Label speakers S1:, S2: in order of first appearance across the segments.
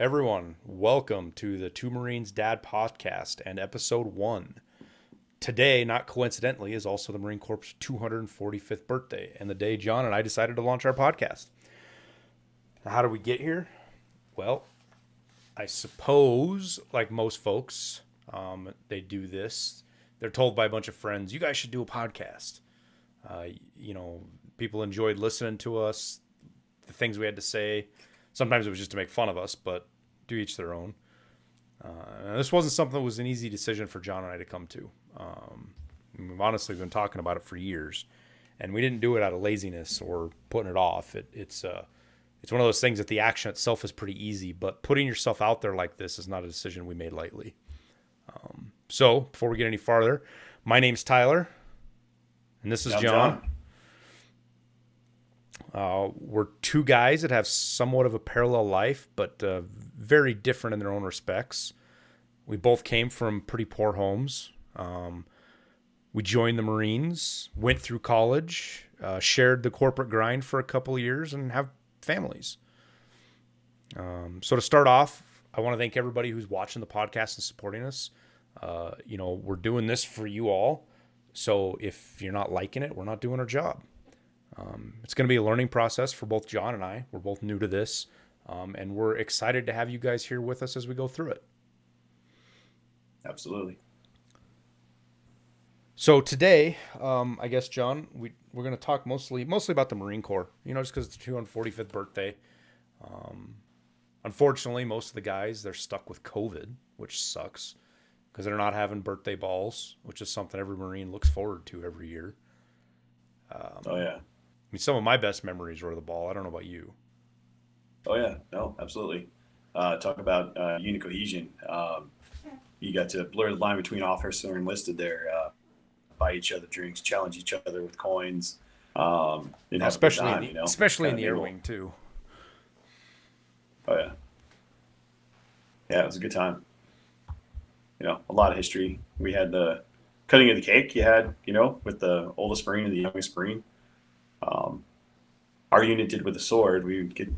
S1: Everyone, welcome to the Two Marines Dad podcast and episode 1. Today, not coincidentally, is also the Marine Corps' 245th birthday and the day John and I decided to launch our podcast. Now, how did we get here? Well, I suppose, like most folks, they do this. They're told by a bunch of friends, you guys should do a podcast. People enjoyed listening to us, the things we had to say. Sometimes it was just to make fun of us, but to each their own. This wasn't something that was an easy decision for John and I to come to. We've honestly been talking about it for years, and we didn't do it out of laziness or putting it off. It's one of those things that the action itself is pretty easy, but putting yourself out there like this is not a decision we made lightly. So before we get any farther, my name's Tyler, and this is John. We're two guys that have somewhat of a parallel life, but very different in their own respects. We both came from pretty poor homes. We joined the Marines, went through college, shared the corporate grind for a couple of years, and have families. So to start off, I want to thank everybody who's watching the podcast and supporting us. We're doing this for you all. So if you're not liking it, we're not doing our job. It's going to be a learning process for both John and I. We're both new to this, and we're excited to have you guys here with us as we go through it.
S2: Absolutely.
S1: So today, I guess, John, we're going to talk mostly about the Marine Corps, just because it's the 245th birthday. Unfortunately, most of the guys, they're stuck with COVID, which sucks because they're not having birthday balls, which is something every Marine looks forward to every year.
S2: Oh, yeah.
S1: I mean, some of my best memories were the ball. I don't know about you.
S2: Oh, yeah. No, absolutely. Talk about unit cohesion. You got to blur the line between officer and enlisted there, buy each other drinks, challenge each other with coins.
S1: Especially in the air wing, too.
S2: Oh, yeah. Yeah, it was a good time. A lot of history. We had the cutting of the cake you had, with the oldest Marine and the youngest Marine. Our unit did with a sword. We would get,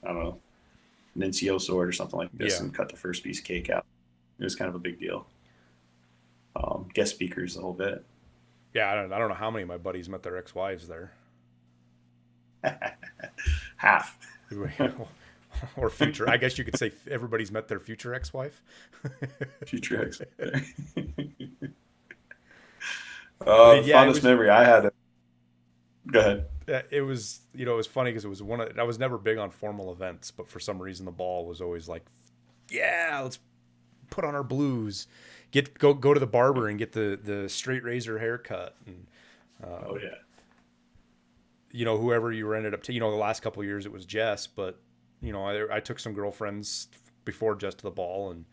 S2: I don't know, an NCO sword or something like this and cut the first piece of cake out. It was kind of a big deal. Guest speakers, the whole bit.
S1: Yeah, I don't know how many of my buddies met their ex-wives there.
S2: Half.
S1: Or future. I guess you could say everybody's met their future ex-wife.
S2: Future ex. Fondest memory I had. Go ahead.
S1: It was funny because it was I was never big on formal events, but for some reason the ball was always like, yeah, let's put on our blues, go to the barber and get the straight razor haircut, and whoever you ended up to, the last couple of years it was Jess, but I took some girlfriends before Jess to the ball, and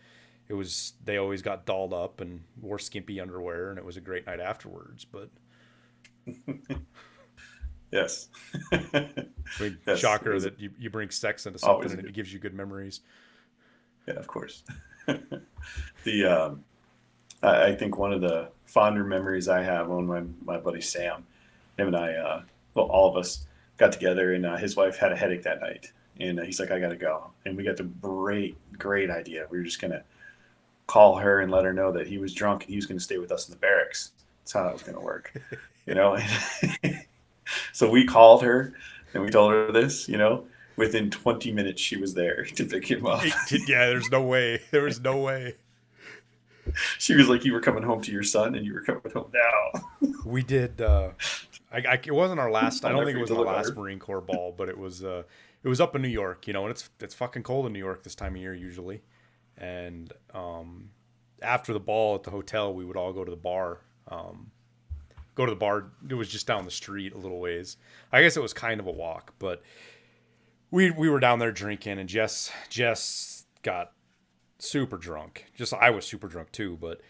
S1: they always got dolled up and wore skimpy underwear, and it was a great night afterwards. But
S2: yes.
S1: Yes, shocker that you bring sex into something and it gives you good memories.
S2: Yeah, of course. I think one of the fonder memories I have on my buddy Sam, him and I, all of us got together, and his wife had a headache that night, and he's like, I got to go. And we got the great idea. We were just going to call her and let her know that he was drunk and he was going to stay with us in the barracks. That's how that was going to work, So we called her and we told her this, within 20 minutes she was there to pick him up.
S1: Yeah, there's no way. There was no way.
S2: She was like, you were coming home to your son and you were coming home now.
S1: We did. It wasn't our last. I don't think it was our last Marine Corps ball, but it was up in New York, and it's fucking cold in New York this time of year usually. And after the ball at the hotel, we would all go to the bar. It was just down the street a little ways. I guess it was kind of a walk, but we were down there drinking, and Jess got super drunk. I was super drunk too, but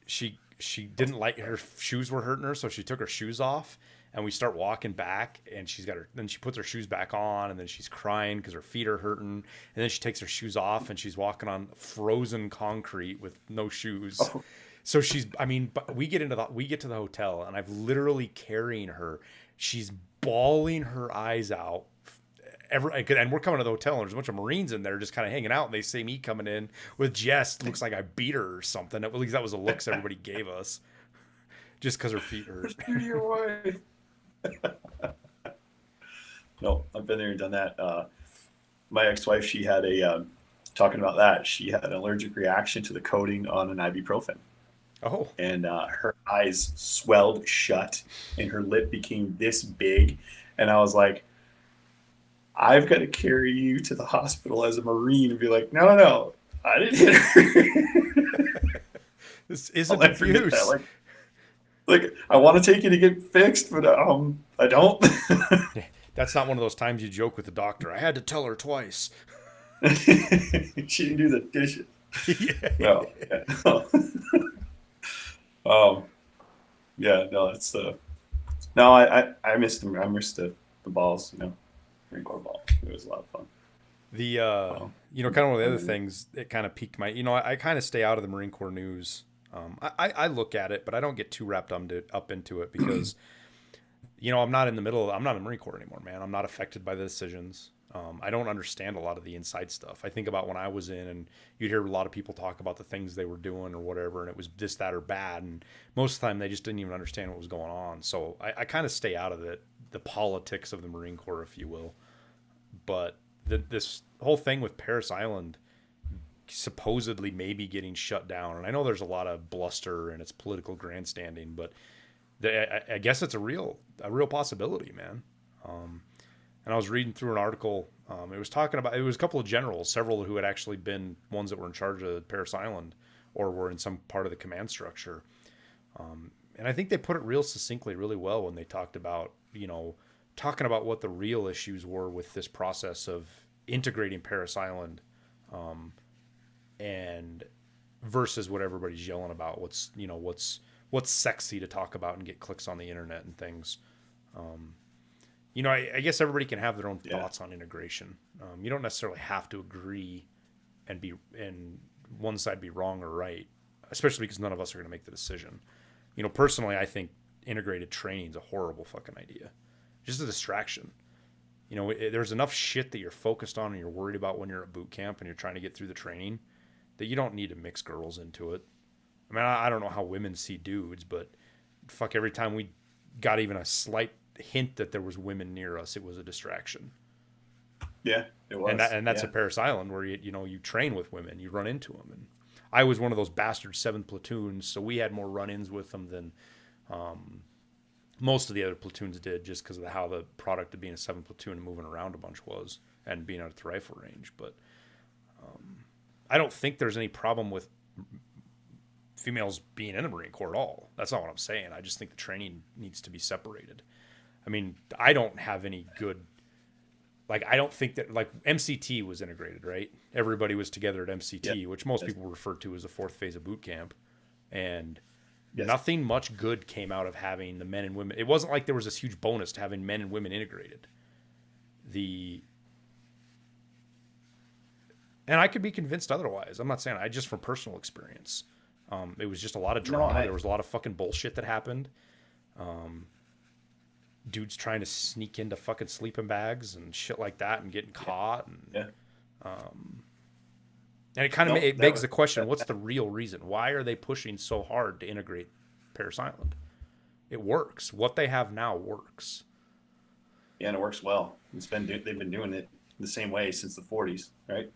S1: she didn't like, her shoes were hurting her, so she took her shoes off, and we start walking back, and then she puts her shoes back on, and then she's crying because her feet are hurting, and then she takes her shoes off, and she's walking on frozen concrete with no shoes. Oh. So we get to the hotel, and I've literally carrying her. She's bawling her eyes out, And we're coming to the hotel, and there's a bunch of Marines in there just kind of hanging out, and they see me coming in with Jess. Looks like I beat her or something. At least that was the looks everybody gave us, just because her feet hurt.
S2: Push through to your wife. No, I've been there and done that. My ex-wife, she had talking about that. She had an allergic reaction to the coating on an ibuprofen,
S1: Oh,
S2: and her eyes swelled shut, and her lip became this big. And I was like, I've got to carry you to the hospital as a Marine and be like, no, no, no, I didn't hit her.
S1: this
S2: I'll
S1: isn't
S2: never forget that.
S1: abuse.
S2: Like I want to take you to get fixed, but I don't.
S1: That's not one of those times you joke with the doctor. I had to tell her twice.
S2: She didn't do the dishes.
S1: Yeah.
S2: No. Yeah, no. Um, yeah, no, it's no, I missed them. I missed the balls, Marine Corps ball. It was a lot of fun.
S1: The
S2: Um,
S1: kind of one of the other
S2: um,
S1: things that kind of piqued my, I kind of stay out of the Marine Corps news. I look at it, but I don't get too wrapped up into it because I'm not in the middle. I'm not in the Marine Corps anymore, man. I'm not affected by the decisions. I don't understand a lot of the inside stuff. I think about when I was in, and you'd hear a lot of people talk about the things they were doing or whatever, and it was this, that, or bad. And most of the time, they just didn't even understand what was going on. So I kind of stay out of the politics of the Marine Corps, if you will. But this whole thing with Paris Island supposedly maybe getting shut down, and I know there's a lot of bluster and it's political grandstanding, but I guess it's a real possibility, man. And I was reading through an article. It was talking about, it was a couple of generals, several who had actually been ones that were in charge of Paris Island or were in some part of the command structure. And I think they put it real succinctly, really well when they talked about, talking about what the real issues were with this process of integrating Paris Island, and versus what everybody's yelling about. What's sexy to talk about and get clicks on the internet and things. I guess everybody can have their own
S2: yeah,
S1: thoughts on integration. You don't necessarily have to agree and one side be wrong or right, especially because none of us are going to make the decision. Personally, I think integrated training is a horrible fucking idea. Just a distraction. There's enough shit that you're focused on and you're worried about when you're at boot camp and you're trying to get through the training that you don't need to mix girls into it. I mean, I don't know how women see dudes, but fuck, every time we got even a slight hint that there was women near us, it was a distraction.
S2: yeah, it was.
S1: And that's
S2: Yeah,
S1: a Paris Island where you train with women, you run into them, and I was one of those bastard 7th platoons, so we had more run-ins with them than most of the other platoons did, just because of how the product of being a 7th platoon and moving around a bunch was, and being out at the rifle range. But I don't think there's any problem with females being in the Marine Corps at all. That's not what I'm saying. I just think the training needs to be separated. I mean, I don't have any good, I don't think that, MCT was integrated, right? Everybody was together at
S2: yeah,
S1: MCT, which most
S2: yes,
S1: people refer to as the 4th phase of boot camp. And
S2: yes,
S1: nothing much good came out of having the men and women. It wasn't like there was this huge bonus to having men and women integrated. And I could be convinced otherwise. I'm not saying, I just from personal experience. It was just a lot of
S2: no,
S1: drama. There was a lot of fucking bullshit that happened. Dudes trying to sneak into fucking sleeping bags and shit like that and getting
S2: yeah,
S1: caught.
S2: yeah.
S1: And it kind of
S2: No,
S1: it
S2: that
S1: begs
S2: was
S1: the question,
S2: that,
S1: what's the real reason? Why are they pushing so hard to integrate Paris Island? It works. What they have now works.
S2: yeah, and it works well. They've been doing it the same way since the 40s, right?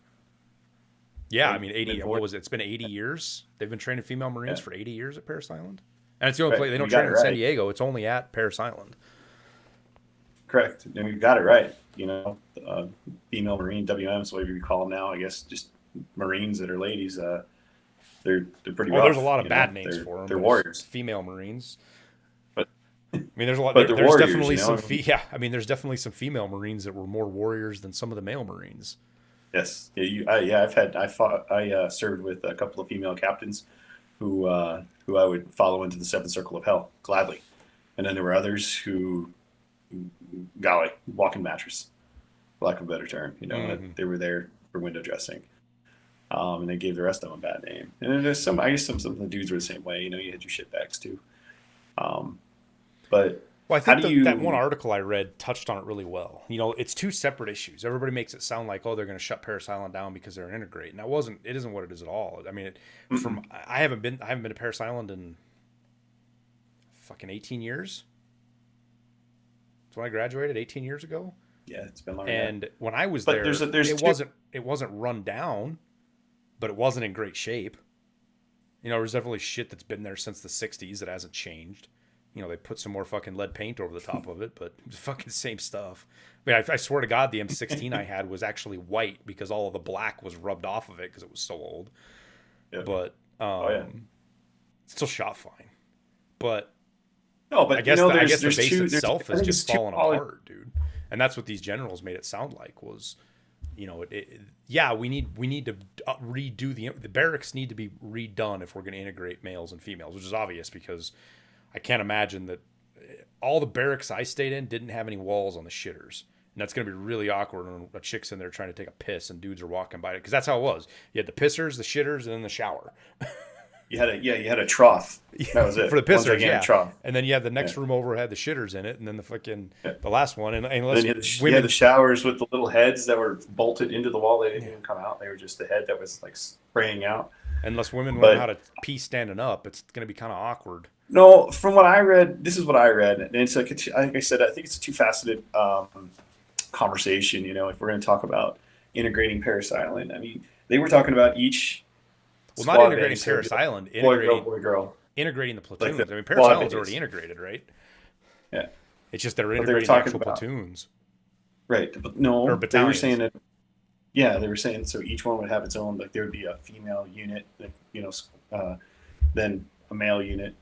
S1: Yeah, I
S2: Right,
S1: mean,
S2: mid
S1: 80, what
S2: 40s.
S1: was it? It's been 80 years. They've been training female Marines
S2: Yeah,
S1: for 80 years at Paris Island. And it's the only
S2: right.
S1: place, they
S2: And
S1: don't
S2: we got
S1: train
S2: it
S1: in San
S2: right.
S1: Diego. It's only at Paris Island.
S2: Correct. And we've got it right. Female Marine WMs, whatever you call them now, I guess, just Marines that are ladies. They're pretty
S1: Oh, there's a
S2: rough.
S1: lot of bad names for them.
S2: They're
S1: There's
S2: warriors,
S1: female Marines.
S2: but
S1: I mean, there's a lot.
S2: but they're
S1: There's
S2: warriors.
S1: definitely yeah. I mean, there's definitely some female Marines that were more warriors than some of the male Marines.
S2: Yes. Yeah. Yeah. I fought. I served with a couple of female captains who I would follow into the seventh circle of hell gladly, and then there were others who, golly, walking mattress, for lack of a better term.
S1: Mm-hmm.
S2: They were there for window dressing. And they gave the rest of them a bad name. And then I guess some of the dudes were the same way. You had your shitbags too. Um, but
S1: Well, I
S2: How
S1: think
S2: do
S1: that one
S2: you?
S1: article I read touched on it really well. You know, it's two separate issues. Everybody makes it sound like, oh, they're going to shut Paris Island down because they're an integrate, and that wasn't. It isn't what it is at all. I mean,
S2: Mm-mm.
S1: I haven't been to Paris Island in fucking 18 years. That's when I graduated 18 years ago.
S2: Yeah, it's been longer than that.
S1: And when I was
S2: But
S1: there,
S2: there's two.
S1: it wasn't run down, but it wasn't in great shape. You know, there's definitely shit that's been there since the 60s that hasn't changed. You know, they put some more fucking lead paint over the top of it, but it's fucking same stuff. I mean, I swear to God, the M16 I had was actually white because all of the black was rubbed off of it because it was so old.
S2: Yeah.
S1: But
S2: Oh yeah.
S1: it still shot fine. But
S2: No, but
S1: I guess the
S2: there's
S1: base
S2: two. There's
S1: itself
S2: I
S1: is
S2: think it's
S1: just
S2: two
S1: falling
S2: quality.
S1: apart, dude. And that's what these generals made it sound like was, you know, yeah, we need to redo the barracks need to be redone if we're going to integrate males and females, which is obvious because I can't imagine that all the barracks I stayed in didn't have any walls on the shitters. And that's going to be really awkward when a chick's in there trying to take a piss and dudes are walking by it. Because that's how it was. You had the pissers, the shitters, and then the shower.
S2: You had a trough. That was
S1: For the
S2: it. One
S1: pissers,
S2: gigantic
S1: yeah.
S2: trough.
S1: And then you had the
S2: Yeah.
S1: next room over had the shitters in it. And then the fucking,
S2: Yeah.
S1: the last one. And
S2: Then
S1: unless
S2: you had the
S1: women,
S2: showers with the little heads that were bolted into the wall. They didn't even come out. They were just the head that was like spraying out.
S1: unless women learn how
S2: But
S1: to pee standing up, it's going to be kind of awkward.
S2: no, from what I read, this is what I read, and it's like like I said, I think it's a two-faceted conversation. You know, if we're going to talk about integrating Paris Island, I mean, they were talking about each
S1: Well, not
S2: squad
S1: integrating
S2: base. There would be
S1: Paris Island,
S2: like boy, girl,
S1: integrating the
S2: like the
S1: platoons. I mean, Paris
S2: squad
S1: Island's
S2: base.
S1: already integrated, right?
S2: Yeah,
S1: It's just they're
S2: but they were
S1: integrating the
S2: talking
S1: actual
S2: about
S1: platoons
S2: right. But
S1: or
S2: no, they were saying
S1: battalions.
S2: that. Yeah, they were saying so each one would have its own. Like there would be a female unit, like, then a male unit,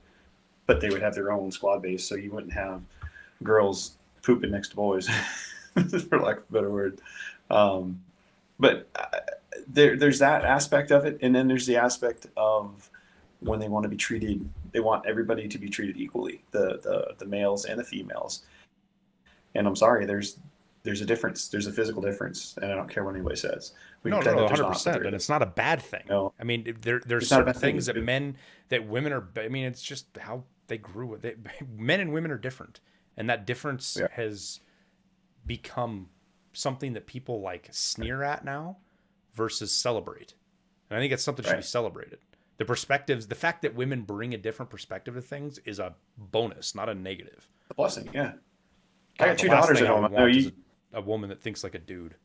S2: but they would have their own squad base. So you wouldn't have girls pooping next to boys, for lack of a better word. Um, but there's that aspect of it, and then there's the aspect of when they want to be treated. They want everybody to be treated equally, the males and the females. And I'm sorry, there's a difference. There's a physical difference, and I don't care what anybody says. We
S1: No, no,
S2: pretend
S1: no,
S2: that
S1: one
S2: there's
S1: hundred
S2: not, but
S1: percent,
S2: there
S1: and it's
S2: is.
S1: not a bad thing.
S2: No,
S1: I mean, there's
S2: it's not a
S1: certain
S2: bad thing.
S1: things
S2: It's
S1: that
S2: good.
S1: women are. I mean, it's just how they grew. Men and women are different, and that difference
S2: Yeah,
S1: has become something that people like sneer at now versus celebrate. And I think it's something that should be
S2: right.
S1: celebrated. The perspectives, the fact that women bring a different perspective to things is a bonus, not a negative.
S2: A blessing. Yeah, I got
S1: God, the
S2: two
S1: last
S2: daughters
S1: thing
S2: at
S1: I
S2: home.
S1: would
S2: I know
S1: want is
S2: you.
S1: a woman that thinks like a dude.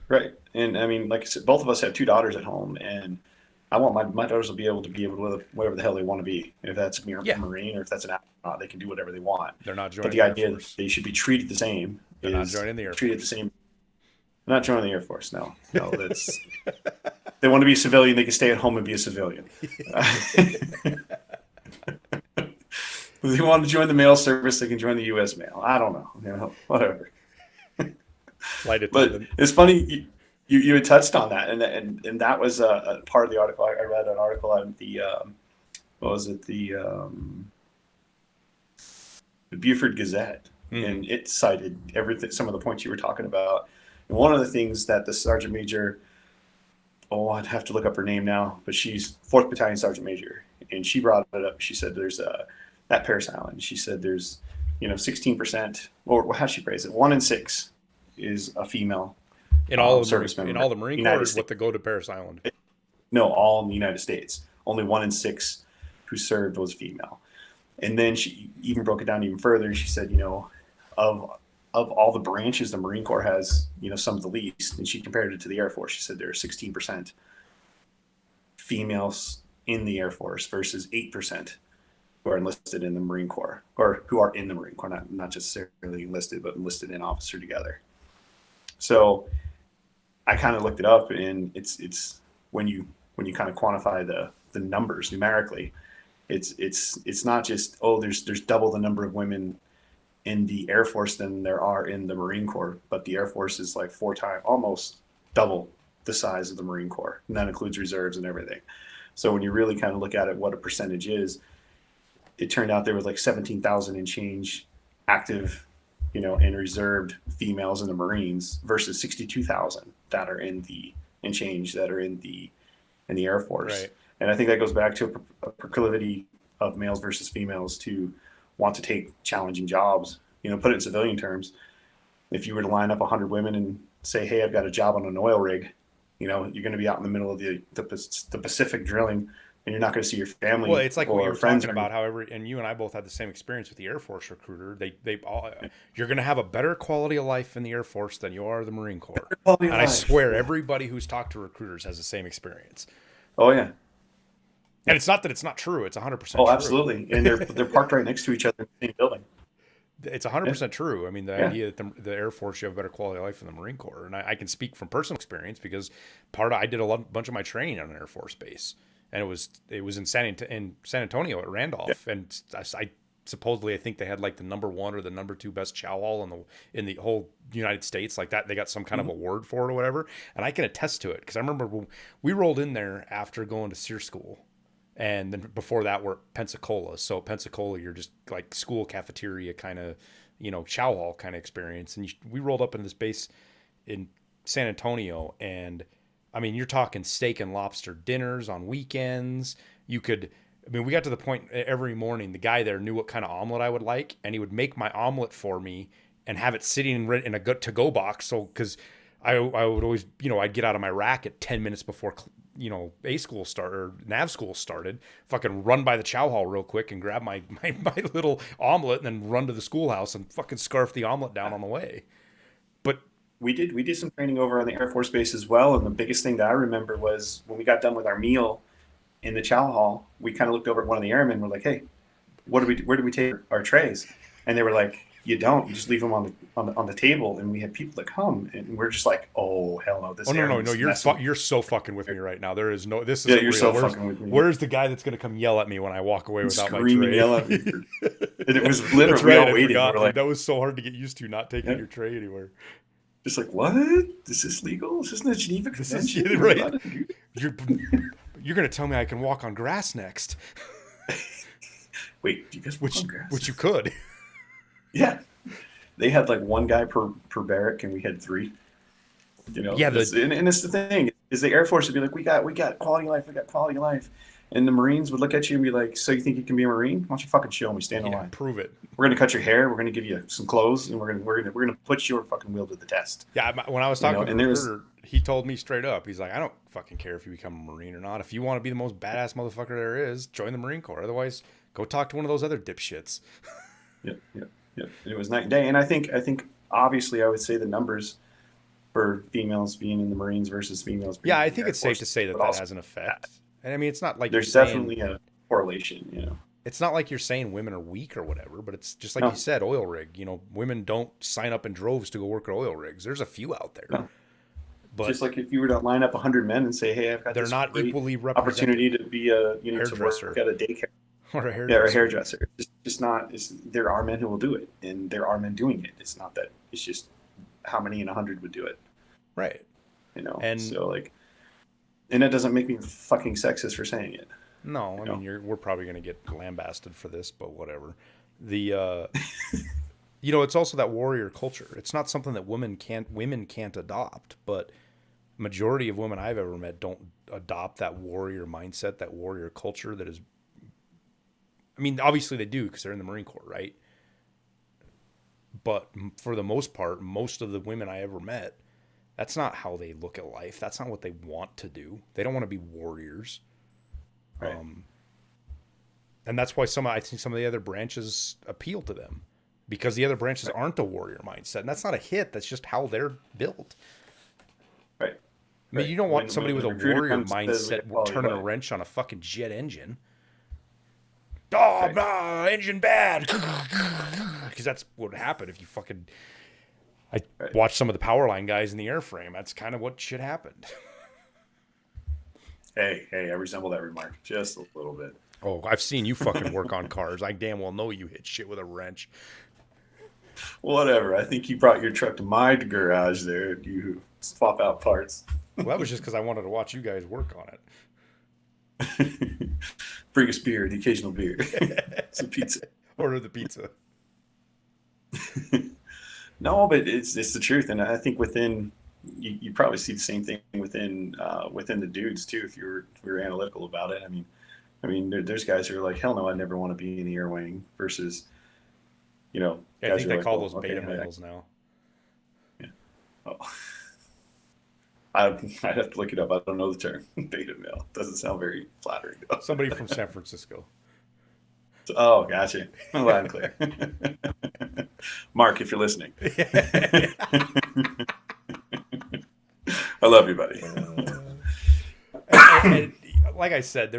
S2: Right. And I mean, like I said, both of us have two daughters at home, and I want my daughters to be able to live whatever the hell they want to be. If that's a
S1: Yeah,
S2: Marine or if that's an astronaut, they can do whatever they want.
S1: they're not
S2: But
S1: joining
S2: the
S1: the Air
S2: idea that
S1: Force.
S2: they should be treated the same
S1: They're not
S2: is
S1: joining the Air
S2: treated the
S1: Force.
S2: same. They're not joining the Air Force. No, no, that's they want to be a civilian. They can stay at home and be a civilian. If they want to join the mail service, they can join the U.S. mail. I don't know, whatever.
S1: Flight
S2: But
S1: attendant.
S2: it's funny you had touched on that, and that was a part of the article. I read an article on the what was it the Beaufort Gazette,
S1: Mm-hmm.
S2: and it cited everything, some of the points you were talking about. And one of the things that the sergeant major, oh, I'd have to look up her name now, but she's 4th Battalion Sergeant Major, and she brought it up. She said there's at Paris Island. She said there's 16%, or how she phrase it, 1 in 6 is a female service
S1: In
S2: member.
S1: all the Marine Corps,
S2: United
S1: is what
S2: States.
S1: they go to Paris Island.
S2: No, all in the United States. Only 1 in 6 who served was female. And then she even broke it down even further. She said, of all the branches the Marine Corps has, some of the least. And she compared it to the Air Force. She said there are 16% females in the Air Force versus 8% who are enlisted in the Marine Corps, or who are in the Marine Corps, not necessarily enlisted, but enlisted in officer together. So I kind of looked it up, and it's when you kind of quantify the numbers numerically, it's not just, oh, there's double the number of women in the Air Force than there are in the Marine Corps, but the Air Force is like 4 times, almost double the size of the Marine Corps, and that includes reserves and everything. So when you really kind of look at it, what a percentage is, it turned out there was like 17,000 and change active, and reserved females in the Marines versus 62,000 that are in change that are in the Air Force.
S1: Right.
S2: And I think that goes back to a proclivity of males versus females to want to take challenging jobs. Put it in civilian terms. If you were to line up 100 women and say, "Hey, I've got a job on an oil rig," you're going to be out in the middle of the Pacific drilling, and you're not going to see your
S1: Well,
S2: family
S1: it's like what you
S2: or
S1: were
S2: friends.
S1: talking about. However, and you and I both had the same experience with the Air Force recruiter. They all, you're going to have a better quality of life in the Air Force than you are the Marine Corps.
S2: Quality of
S1: And I
S2: life.
S1: swear,
S2: Yeah.
S1: everybody who's talked to recruiters has the same experience.
S2: Oh yeah.
S1: And
S2: Yeah.
S1: it's not that it's not true; it's 100%
S2: Oh,
S1: true.
S2: absolutely. And they're parked right next to each other in the same building.
S1: It's
S2: Yeah.
S1: 100% true. I mean, the
S2: Yeah.
S1: idea that the Air Force you have a better quality of life than the Marine Corps, and I can speak from personal experience because I did bunch of my training on an Air Force base, and it was in San Antonio at
S2: Yeah.
S1: Randolph, and I supposedly I think they had like the number one or the number two best chow hall in the whole United States, like that. They got some kind of
S2: Mhm.
S1: award for it or whatever, and I can attest to it because I remember when we rolled in there after going to SEER school. And then before that, we're at Pensacola. So Pensacola, you're just like school cafeteria kind of, chow hall kind of experience. And we rolled up in this base in San Antonio, and I mean, you're talking steak and lobster dinners on weekends. You could, I mean, we got to the point every morning. The guy there knew what kind of omelet I would like, and he would make my omelet for me and have it sitting in a good to go box. So because I would always, I'd get out of my rack at 10 minutes before A school started or Nav school started, fucking run by the chow hall real quick and grab my little omelet and then run to the schoolhouse and fucking scarf the omelet down on the way. But
S2: We did some training over on the Air Force Base as well, and the biggest thing that I remember was when we got done with our meal in the chow hall, we kind of looked over at one of the airmen. We're like, "Hey, where do we take our trays?" And they were like, "You don't. You just leave them on the table." And we had people that come, and we're just like, "Oh hell no!
S1: oh
S2: This
S1: no, no, no,
S2: airman's messing with
S1: you're so fucking with me right now. There is no, this
S2: Yeah,
S1: isn't
S2: you're
S1: real.
S2: so
S1: Where's
S2: fucking with me
S1: where's the guy that's gonna come yell at me when I walk away
S2: and
S1: without my
S2: scream and
S1: tray?
S2: yell at me and it was
S1: That's
S2: literally we
S1: right.
S2: all
S1: I
S2: waited.
S1: forgot,
S2: We're
S1: dude.
S2: like,
S1: That was so hard to get used to, not taking
S2: yeah,
S1: your tray anywhere.
S2: just like, what? Is this legal? Is this the Geneva
S1: This is
S2: Convention? Are we
S1: right.
S2: allowed to do
S1: You're you're gonna tell me I can walk on grass next,
S2: this? Wait, do you guys walk
S1: which
S2: on grass?
S1: which you could.
S2: Yeah, they had like one guy per barrack, and we had three.
S1: Yeah,
S2: And it's the thing is the Air Force would be like, we got quality of life, we got quality of life, and the Marines would look at you and be like, so you think you can be a Marine? Why don't you fucking show me? Stand in
S1: yeah,
S2: line.
S1: prove it.
S2: We're gonna cut your hair. We're gonna give you some clothes, and we're gonna put your fucking will to the test.
S1: Yeah, when I was talking to the
S2: And there's
S1: recruiter, he told me straight up, he's like, I don't fucking care if you become a Marine or not. If you want to be the most badass motherfucker there is, join the Marine Corps. Otherwise, go talk to one of those other dipshits.
S2: yeah, yeah, yeah. And it was night and day. And I think obviously I would say the numbers for females being in the Marines versus females being
S1: Yeah, I
S2: in the
S1: think
S2: Air
S1: it's safe
S2: Force,
S1: to say that
S2: but
S1: that
S2: also
S1: has an effect. And I mean, it's not like you're
S2: there's
S1: saying
S2: definitely a correlation.
S1: it's not like you're saying women are weak or whatever, but it's just like you
S2: No,
S1: said, oil rig. Women don't sign up in droves to go work at oil rigs. There's a few out there,
S2: no.
S1: but
S2: Just like if you were to line up 100 men and say, "Hey, I've got
S1: they're
S2: this
S1: not
S2: great
S1: equally represented.
S2: opportunity to be a to work
S1: Hairdresser
S2: at a daycare,
S1: or a
S2: yeah, or a
S1: hairdresser.
S2: hairdresser." It's just not. There are men who will do it, and there are men doing it. It's not that. It's just how many in 100 would do it.
S1: Right. And
S2: So like, and that doesn't make me fucking sexist for saying it.
S1: no, I
S2: You
S1: mean,
S2: know,
S1: we're probably going to get lambasted for this, but whatever. The it's also that warrior culture. It's not something that women can't adopt, but majority of women I've ever met don't adopt that warrior mindset, that warrior culture that is, I mean, obviously they do because they're in the Marine Corps, right? But for the most part, most of the women I ever met, that's not how they look at life. That's not what they want to do. They don't want to be warriors.
S2: right?
S1: Um, and that's why I think some of the other branches appeal to them because the other branches
S2: Right.
S1: aren't a warrior mindset. And that's not a hit. That's just how they're built.
S2: Right.
S1: I mean,
S2: Right.
S1: you don't want somebody
S2: When
S1: with
S2: the
S1: a
S2: recruiter
S1: warrior
S2: comes and says we got
S1: mindset
S2: quality of
S1: turning a
S2: life,
S1: wrench on a fucking jet engine. Oh,
S2: right?
S1: nah, engine bad. Because that's what would happen if you fucking. I
S2: Right.
S1: watched some of the power line guys in the airframe. That's kind of what shit happened.
S2: Hey, I resemble that remark just a little bit.
S1: Oh, I've seen you fucking work on cars. I damn well know you hit shit with a wrench.
S2: Whatever. I think you brought your truck to my garage there. You swap out parts.
S1: Well, that was just because I wanted to watch you guys work on
S2: Bring us beer, the occasional beer,
S1: it.
S2: some pizza.
S1: Order the pizza.
S2: No, but it's the truth, and I think within you probably see the same thing within the dudes too. If you're analytical about it, I mean, there's guys who are like, hell no, I never want to be in the air wing versus you know,
S1: I
S2: guys
S1: think
S2: are
S1: they
S2: like,
S1: call
S2: well,
S1: those
S2: okay,
S1: beta males now.
S2: yeah. Oh, I'd have to look it up. I don't know the term beta male. Doesn't sound very flattering though.
S1: Somebody from San Francisco.
S2: Oh, gotcha. Loud and clear. Mark, if you're listening, I love you, buddy.
S1: And like I said,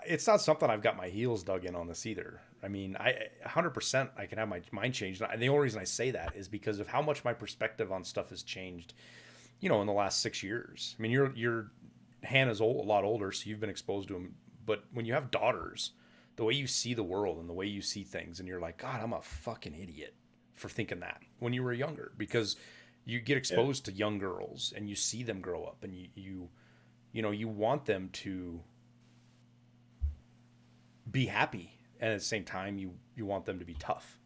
S1: it's not something I've got my heels dug in on this either. I mean, 100% I can have my mind changed. And the only reason I say that is because of how much my perspective on stuff has changed, in the last 6 years. I mean, your Hannah's a lot older, so you've been exposed to them. But when you have daughters, the way you see the world and the way you see things, and you're like, God, I'm a fucking idiot for thinking that when you were younger, because you get
S2: Yeah,
S1: exposed to young girls and you see them grow up, and you want them to be happy, and at the same time you want them to be tough.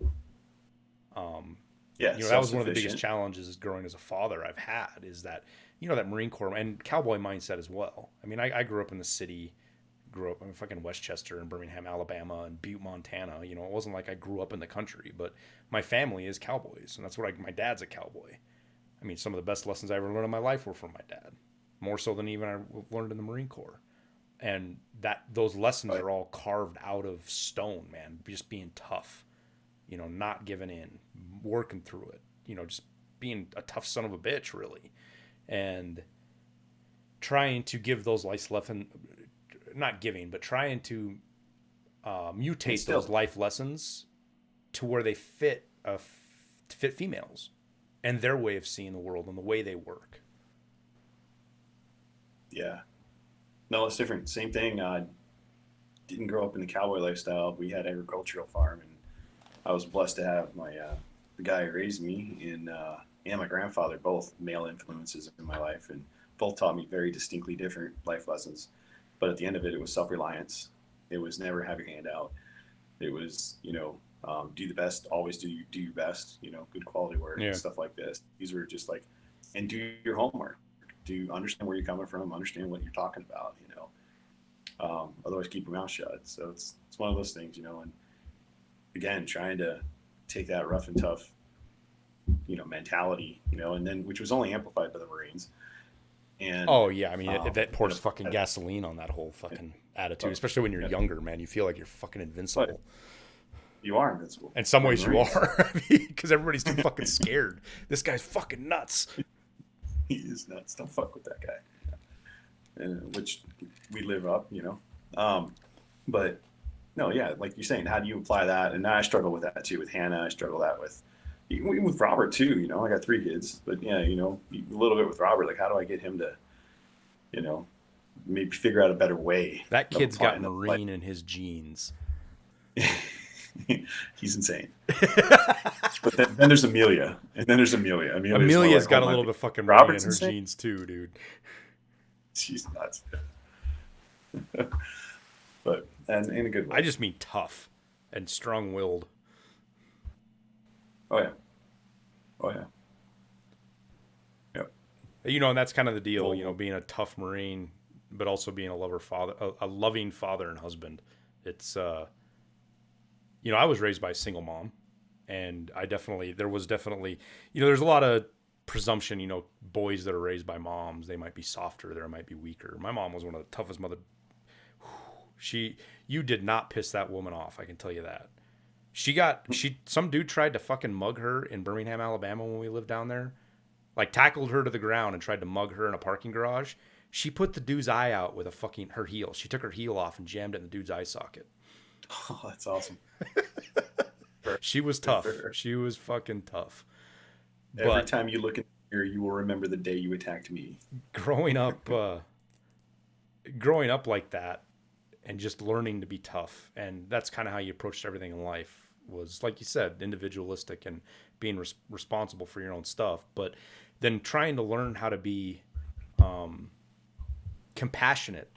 S2: yeah,
S1: That
S2: self
S1: was one of the biggest
S2: sufficient.
S1: challenges growing as a father I've had, is that that Marine Corps and cowboy mindset as well. I mean, I grew up in the city, grew up in fucking Westchester and Birmingham, Alabama, and Butte, Montana. It wasn't like I grew up in the country, but my family is cowboys, and that's what my dad's a cowboy. I mean, some of the best lessons I ever learned in my life were from my dad, more so than even I learned in the Marine Corps. And that those lessons
S2: But
S1: are all carved out of stone, man. Just being tough, not giving in, working through it, just being a tough son of a bitch, really, and trying to give those life lessons, not giving, but trying to
S2: and
S1: mutate those
S2: still,
S1: life lessons to where they fit females and their way of seeing the world and the way they work.
S2: yeah, no, it's different. Same thing. Didn't grow up in the cowboy lifestyle. We had agricultural farm, and I was blessed to have the guy who raised me and my grandfather, both male influences in my life, and both taught me very distinctly different life lessons. But at the end of it, it was self reliance. It was never have your hand out. It was, do the best, always do your best, good quality work and
S1: Yeah.
S2: stuff like this. These were just like, and do your homework. Do understand where you're coming from, understand what you're talking about, otherwise keep your mouth shut. So it's one of those things, and again, trying to take that rough and tough, mentality, and then which was only amplified by the Marines. And
S1: Oh yeah, I mean that
S2: and
S1: pours fucking gasoline on that whole fucking attitude,
S2: uh,
S1: especially when you're
S2: yeah,
S1: younger, man. You feel like you're fucking
S2: but
S1: invincible.
S2: you are invincible.
S1: In some
S2: You're
S1: ways, you
S2: Marines.
S1: are, because everybody's too fucking scared. This guy's fucking nuts.
S2: He is nuts. Don't fuck with that guy. And which we live up, but no, yeah, like you're saying, how do you apply that? And I struggle with that too with Hannah. I struggle that even with Robert too. I got 3 kids, but yeah, a little bit with Robert. Like, how do I get him to, you know, maybe figure out a better way
S1: That
S2: of
S1: kid's got
S2: applying it? Like,
S1: Marine in his genes.
S2: he's insane. But then there's Amelia, and then there's Amelia. Amelia's more
S1: Amelia's
S2: like,
S1: got
S2: hold
S1: a
S2: my
S1: little
S2: beer.
S1: bit fucking Marine in
S2: Robert's
S1: her
S2: insane.
S1: genes too, dude.
S2: She's nuts. But and in a good
S1: I
S2: way.
S1: just mean tough and strong-willed.
S2: Oh yeah. Oh yeah. Yep.
S1: And that's kind of the deal,
S2: Well,
S1: being a tough Marine, but also being a loving father and husband. It's, I was raised by a single mom, and there was definitely, there's a lot of presumption, boys that are raised by moms, they might be softer, they might be weaker. My mom was one of the toughest mother. You did not piss that woman off, I can tell you that. Some dude tried to fucking mug her in Birmingham, Alabama when we lived down there. Like, tackled her to the ground and tried to mug her in a parking garage. She put the dude's eye out with her heel. She took her heel off and jammed it in the dude's eye socket.
S2: oh, that's awesome.
S1: She was
S2: Good
S1: tough.
S2: for her.
S1: She was fucking tough.
S2: Every
S1: But
S2: time you look in the mirror, you will remember the day you attacked me.
S1: growing up, growing up like that, and just learning to be tough, and that's kind of how you approached everything in life. Was, like you said, individualistic and being responsible for your own stuff, but then trying to learn how to be compassionate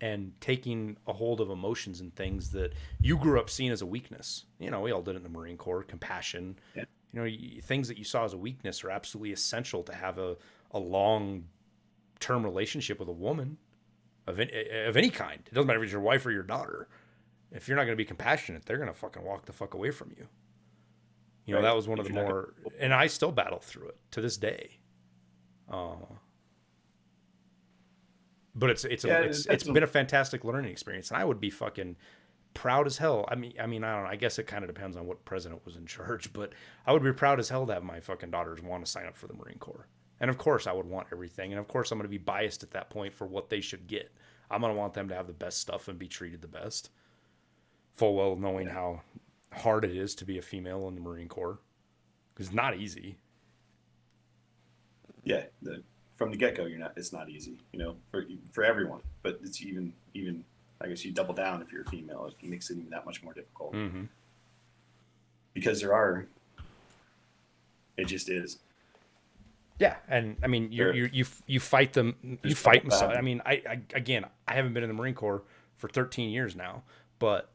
S1: and taking a hold of emotions and things that you grew up seeing as a weakness. We all did it in the Marine Corps. Compassion,
S2: Yeah.
S1: things that you saw as a weakness are absolutely essential to have a long term relationship with a woman of any kind. It doesn't matter if it's your wife or your daughter. If you're not going to be compassionate, they're going to fucking walk the fuck away from you. You know,
S2: Right.
S1: that was one of
S2: If
S1: the
S2: you're not
S1: more, and I still battle through it to this day. But
S2: yeah, it
S1: it's
S2: depends on.
S1: been a fantastic learning experience, and I would be fucking proud as hell. I don't know. I guess it kind of depends on what president was in charge, but I would be proud as hell to have my fucking daughters want to sign up for the Marine Corps. And of course, I would want everything, and of course, I'm going to be biased at that point for what they should get. I'm going to want them to have the best stuff and be treated the best, full well knowing
S2: Yeah,
S1: how hard it is to be a female in the Marine Corps because it's not easy.
S2: yeah. From the get go, you're not. It's not easy, for everyone. But it's even. I guess you double down if you're a female. It makes it even that much more difficult
S1: Mm-hmm.
S2: because there are. It just is.
S1: Yeah, and I mean,
S2: There,
S1: you fight them, you
S2: there's double
S1: fight misogyny.
S2: down.
S1: I mean, I again, I haven't been in the Marine Corps for 13 years now, but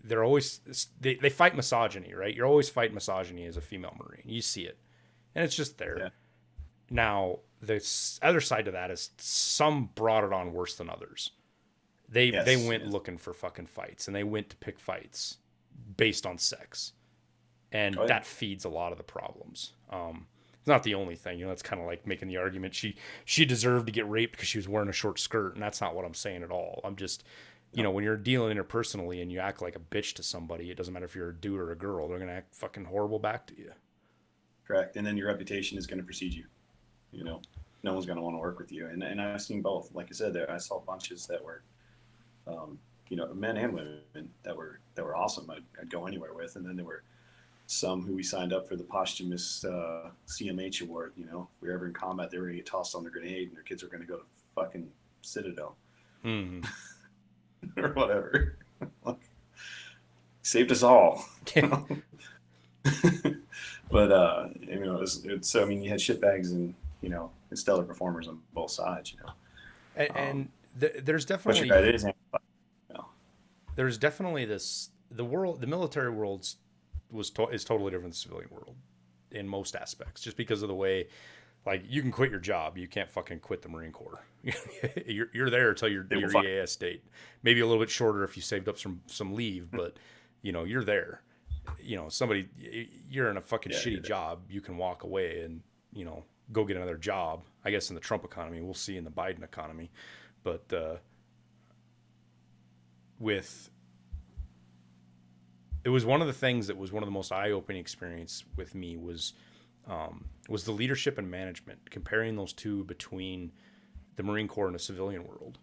S1: they're always they fight misogyny, right? You're always fighting misogyny as a female Marine. You see it, and it's just there.
S2: Yeah.
S1: Now, the other side to that is some brought it on worse than others. They
S2: Yes.
S1: went
S2: Yes.
S1: looking for fucking fights, and they went to pick fights based on sex, and
S2: Oh yeah.
S1: that feeds a lot of the problems. It's not the only thing, you know. It's kind of like making the argument she deserved to get raped because she was wearing a short skirt, and that's not what I'm saying at all. I'm just,
S2: No.
S1: when you're dealing interpersonally and you act like a bitch to somebody, it doesn't matter if you're a dude or a girl, they're gonna act fucking horrible back to you.
S2: Correct. And then your reputation is going to precede you. You know, no one's going to want to work with you. And I've seen both. Like I said, I saw bunches that were, men and women that were awesome. I'd go anywhere with, and then there were some who we signed up for the posthumous CMH award. You know, if we were ever in combat, they were going to get tossed on the grenade, and their kids were going to go to fucking Citadel
S1: Mm-hmm.
S2: or whatever. Like, saved us all. But so I mean, you had shitbags and stellar performers on both sides.
S1: And
S2: Um,
S1: there's
S2: but you're
S1: definitely
S2: right, it is amplified. You know.
S1: there's definitely this the military world is totally different than the civilian world in most aspects, just because of the way, like, you can quit your job, you can't fucking quit the Marine Corps. You're there until
S2: They will
S1: your
S2: fuck.
S1: EAS date, maybe a little bit shorter if you saved up some leave, but you're there. Somebody, you're in a fucking
S2: Yeah, you're
S1: shitty
S2: there.
S1: job, you can walk away and go get another job. I guess in the Trump economy, we'll see in the Biden economy, but with it was one of the things that was one of the most eye-opening experience with me was the leadership and management, comparing those two between the Marine Corps and the civilian world.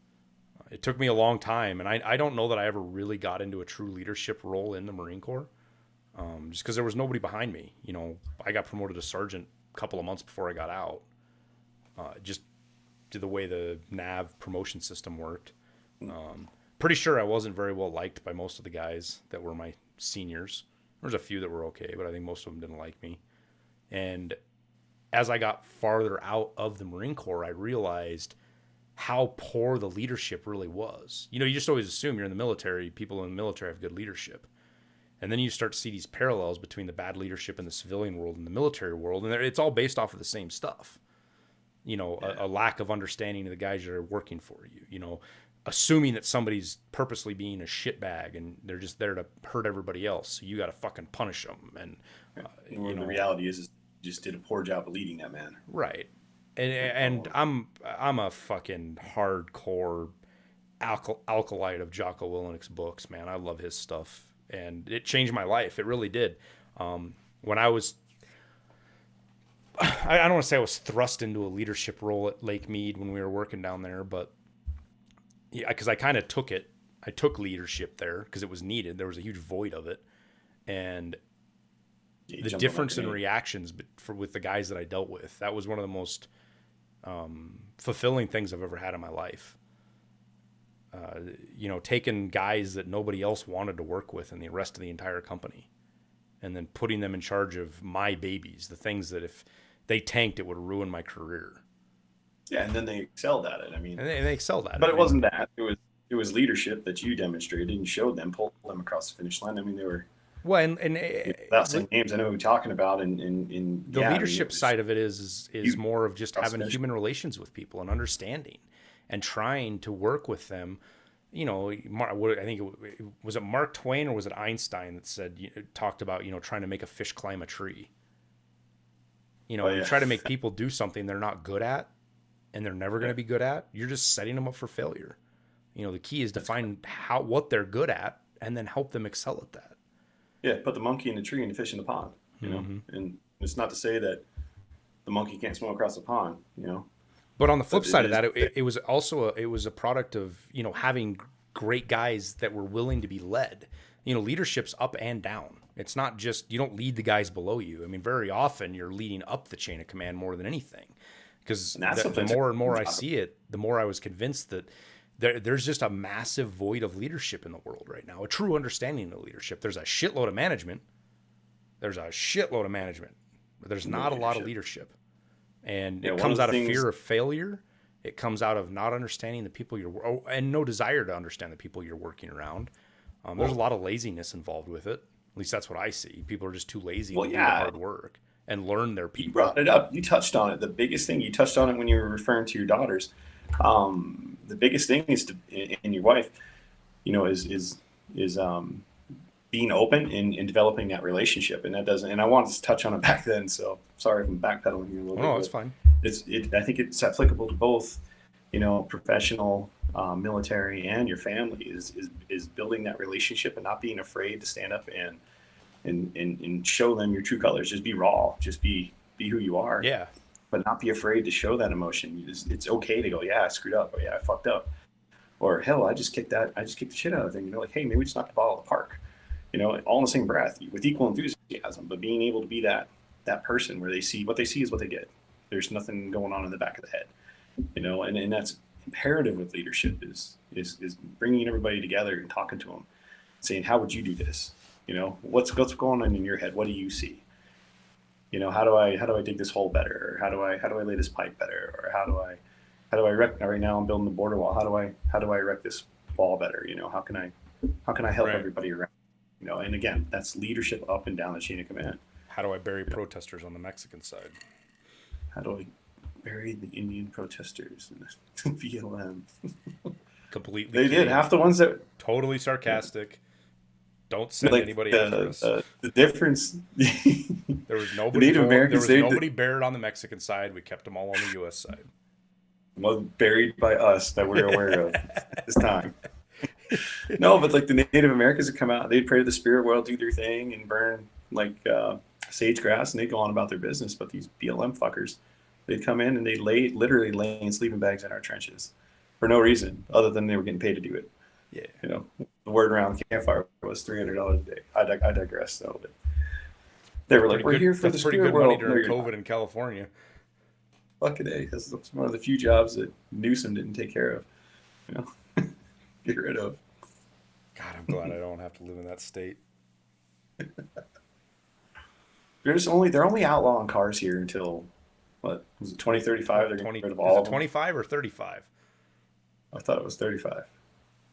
S1: It took me a long time, and I don't know that I ever really got into a true leadership role in the Marine Corps, just because there was nobody behind me. I got promoted to sergeant a couple of months before I got out, just to the way the NAV promotion system worked. Pretty sure I wasn't very well liked by most of the guys that were my seniors. There was a few that were okay, but I think most of them didn't like me. And as I got farther out of the Marine Corps, I realized how poor the leadership really was. You just always assume you're in the military, people in the military have good leadership. And then you start to see these parallels between the bad leadership in the civilian world and the military world, and it's all based off of the same stuff. A lack of understanding of the guys that are working for you. Assuming that somebody's purposely being a shitbag and they're just there to hurt everybody else. So you got to fucking punish them. And,
S2: The reality is you just did a poor job of leading that man.
S1: right. And I'm a fucking hardcore alkalite of Jocko Willink's books, man. I love his stuff, and it changed my life. It really did. When I don't want to say I was thrust into a leadership role at Lake Mead when we were working down there, but yeah, because I kind of took it. I took leadership there because it was needed. There was a huge void of it, and
S2: You
S1: the
S2: jumped on that
S1: difference in
S2: grenade.
S1: reactions with the guys that I dealt with, that was one of the most fulfilling things I've ever had in my life. Taking guys that nobody else wanted to work with in the rest of the entire company, and then putting them in charge of my babies, the things that if they tanked, it would ruin my career.
S2: Yeah, and then they excelled at it. I mean,
S1: And they excelled at it.
S2: but
S1: I
S2: it
S1: mean,
S2: wasn't that. It was leadership that you demonstrated and showed them, pulled them across the finish line. I mean, they were
S1: well, and
S2: without saying names. I know who you're talking about. And
S1: the
S2: yeah, I mean,
S1: leadership side of it is
S2: you
S1: more of just
S2: cross
S1: having
S2: finish.
S1: human relations with people and understanding and trying to work with them I think was it Mark Twain or was it Einstein that talked about, trying to make a fish climb a tree.
S2: Oh
S1: When you
S2: yeah,
S1: try to make people do something they're not good at and they're never going
S2: yeah,
S1: to be good at, you're just setting them up for failure. The key is to
S2: that's correct.
S1: find what they're good at and then help them excel at that.
S2: Yeah, put the monkey in the tree and the fish in the pond.
S1: Mm-hmm.
S2: And it's not to say that the monkey can't swim across the pond.
S1: But on the flip
S2: But it
S1: side of
S2: is.
S1: that, it was also it was a product of having great guys that were willing to be led. Leadership's up and down. It's not just you don't lead the guys below you. I mean, very often you're leading up the chain of command more than anything. Because
S2: And that's
S1: the
S2: something
S1: more and more I
S2: job.
S1: see it, the more I was convinced that there's just a massive void of leadership in the world right now. A true understanding of leadership. There's a shitload of management. But there's
S2: No
S1: not a lot of
S2: leadership.
S1: leadership. And
S2: Yeah,
S1: it
S2: one of
S1: comes
S2: the
S1: out of
S2: things.
S1: fear of failure. It comes out of not understanding the people and no desire to understand the people you're working around. There's a
S2: Well,
S1: lot of laziness involved with it. At least that's what I see. People are just too lazy to
S2: well,
S1: do the
S2: yeah.
S1: hard work and learn their
S2: You
S1: people.
S2: brought it up. You touched on it. The biggest thing you touched on it when you were referring to your daughters. The biggest thing is in your wife. Is being open and developing that relationship, and that doesn't. And I wanted to touch on it back then. So sorry if I'm backpedaling here a little
S1: Oh
S2: bit,
S1: no, it's
S2: but
S1: fine.
S2: I think it's applicable to both, professional, military, and your family is building that relationship and not being afraid to stand up and show them your true colors. Just be raw. Just be who you are,
S1: Yeah,
S2: but not be afraid to show that emotion. It's okay to go, yeah, I screwed up, or yeah, I fucked up, or hell, I just kicked the shit out of thing. Like, hey, maybe we just knocked the ball out of the park. All in the same breath with equal enthusiasm, but being able to be that person where they see what they see is what they get. There's nothing going on in the back of the head, and that's imperative with leadership is bringing everybody together and talking to them, saying, how would you do this? What's going on in your head? What do you see? How do I dig this hole better, or how do I lay this pipe better, or how do I erect right now I'm building the border wall. How do I erect this wall better? How can I help
S1: right.
S2: everybody around? And again, that's leadership up and down the chain of command.
S1: How do I bury
S2: You know,
S1: protesters on the Mexican side?
S2: how do I bury the Indian protesters in the BLM?
S1: Completely
S2: They did
S1: kidding.
S2: half the ones that
S1: Totally sarcastic. Don't send
S2: like
S1: anybody after
S2: the
S1: us.
S2: the difference. The
S1: There was nobody
S2: Native
S1: going. There
S2: Americans
S1: was
S2: they
S1: nobody buried on the Mexican side. We kept them all on the U.S. side.
S2: was buried by us that we're aware of at this time. No, but like the Native Americans would come out, they'd pray to the spirit world, do their thing, and burn like sage grass, and they'd go on about their business. But these BLM fuckers, they'd come in and they'd literally lay in sleeping bags in our trenches for no reason other than they were getting paid to do it.
S1: Yeah.
S2: The word around the campfire was $300 a day. I digress though, but they
S1: That's
S2: were like,
S1: pretty
S2: "We're
S1: good.
S2: here for
S1: That's
S2: the
S1: pretty
S2: spirit
S1: good money
S2: world." No,
S1: during
S2: you're not.
S1: COVID in California.
S2: Fucking A. That's one of the few jobs that Newsom didn't take care of. You know, get rid of.
S1: God, I'm glad I don't have to live in that state.
S2: They're only outlawing cars here until what was it 2035? They're getting
S1: 20
S2: rid of
S1: is
S2: all
S1: it
S2: of them.
S1: 25 or 35?
S2: I thought it was 35.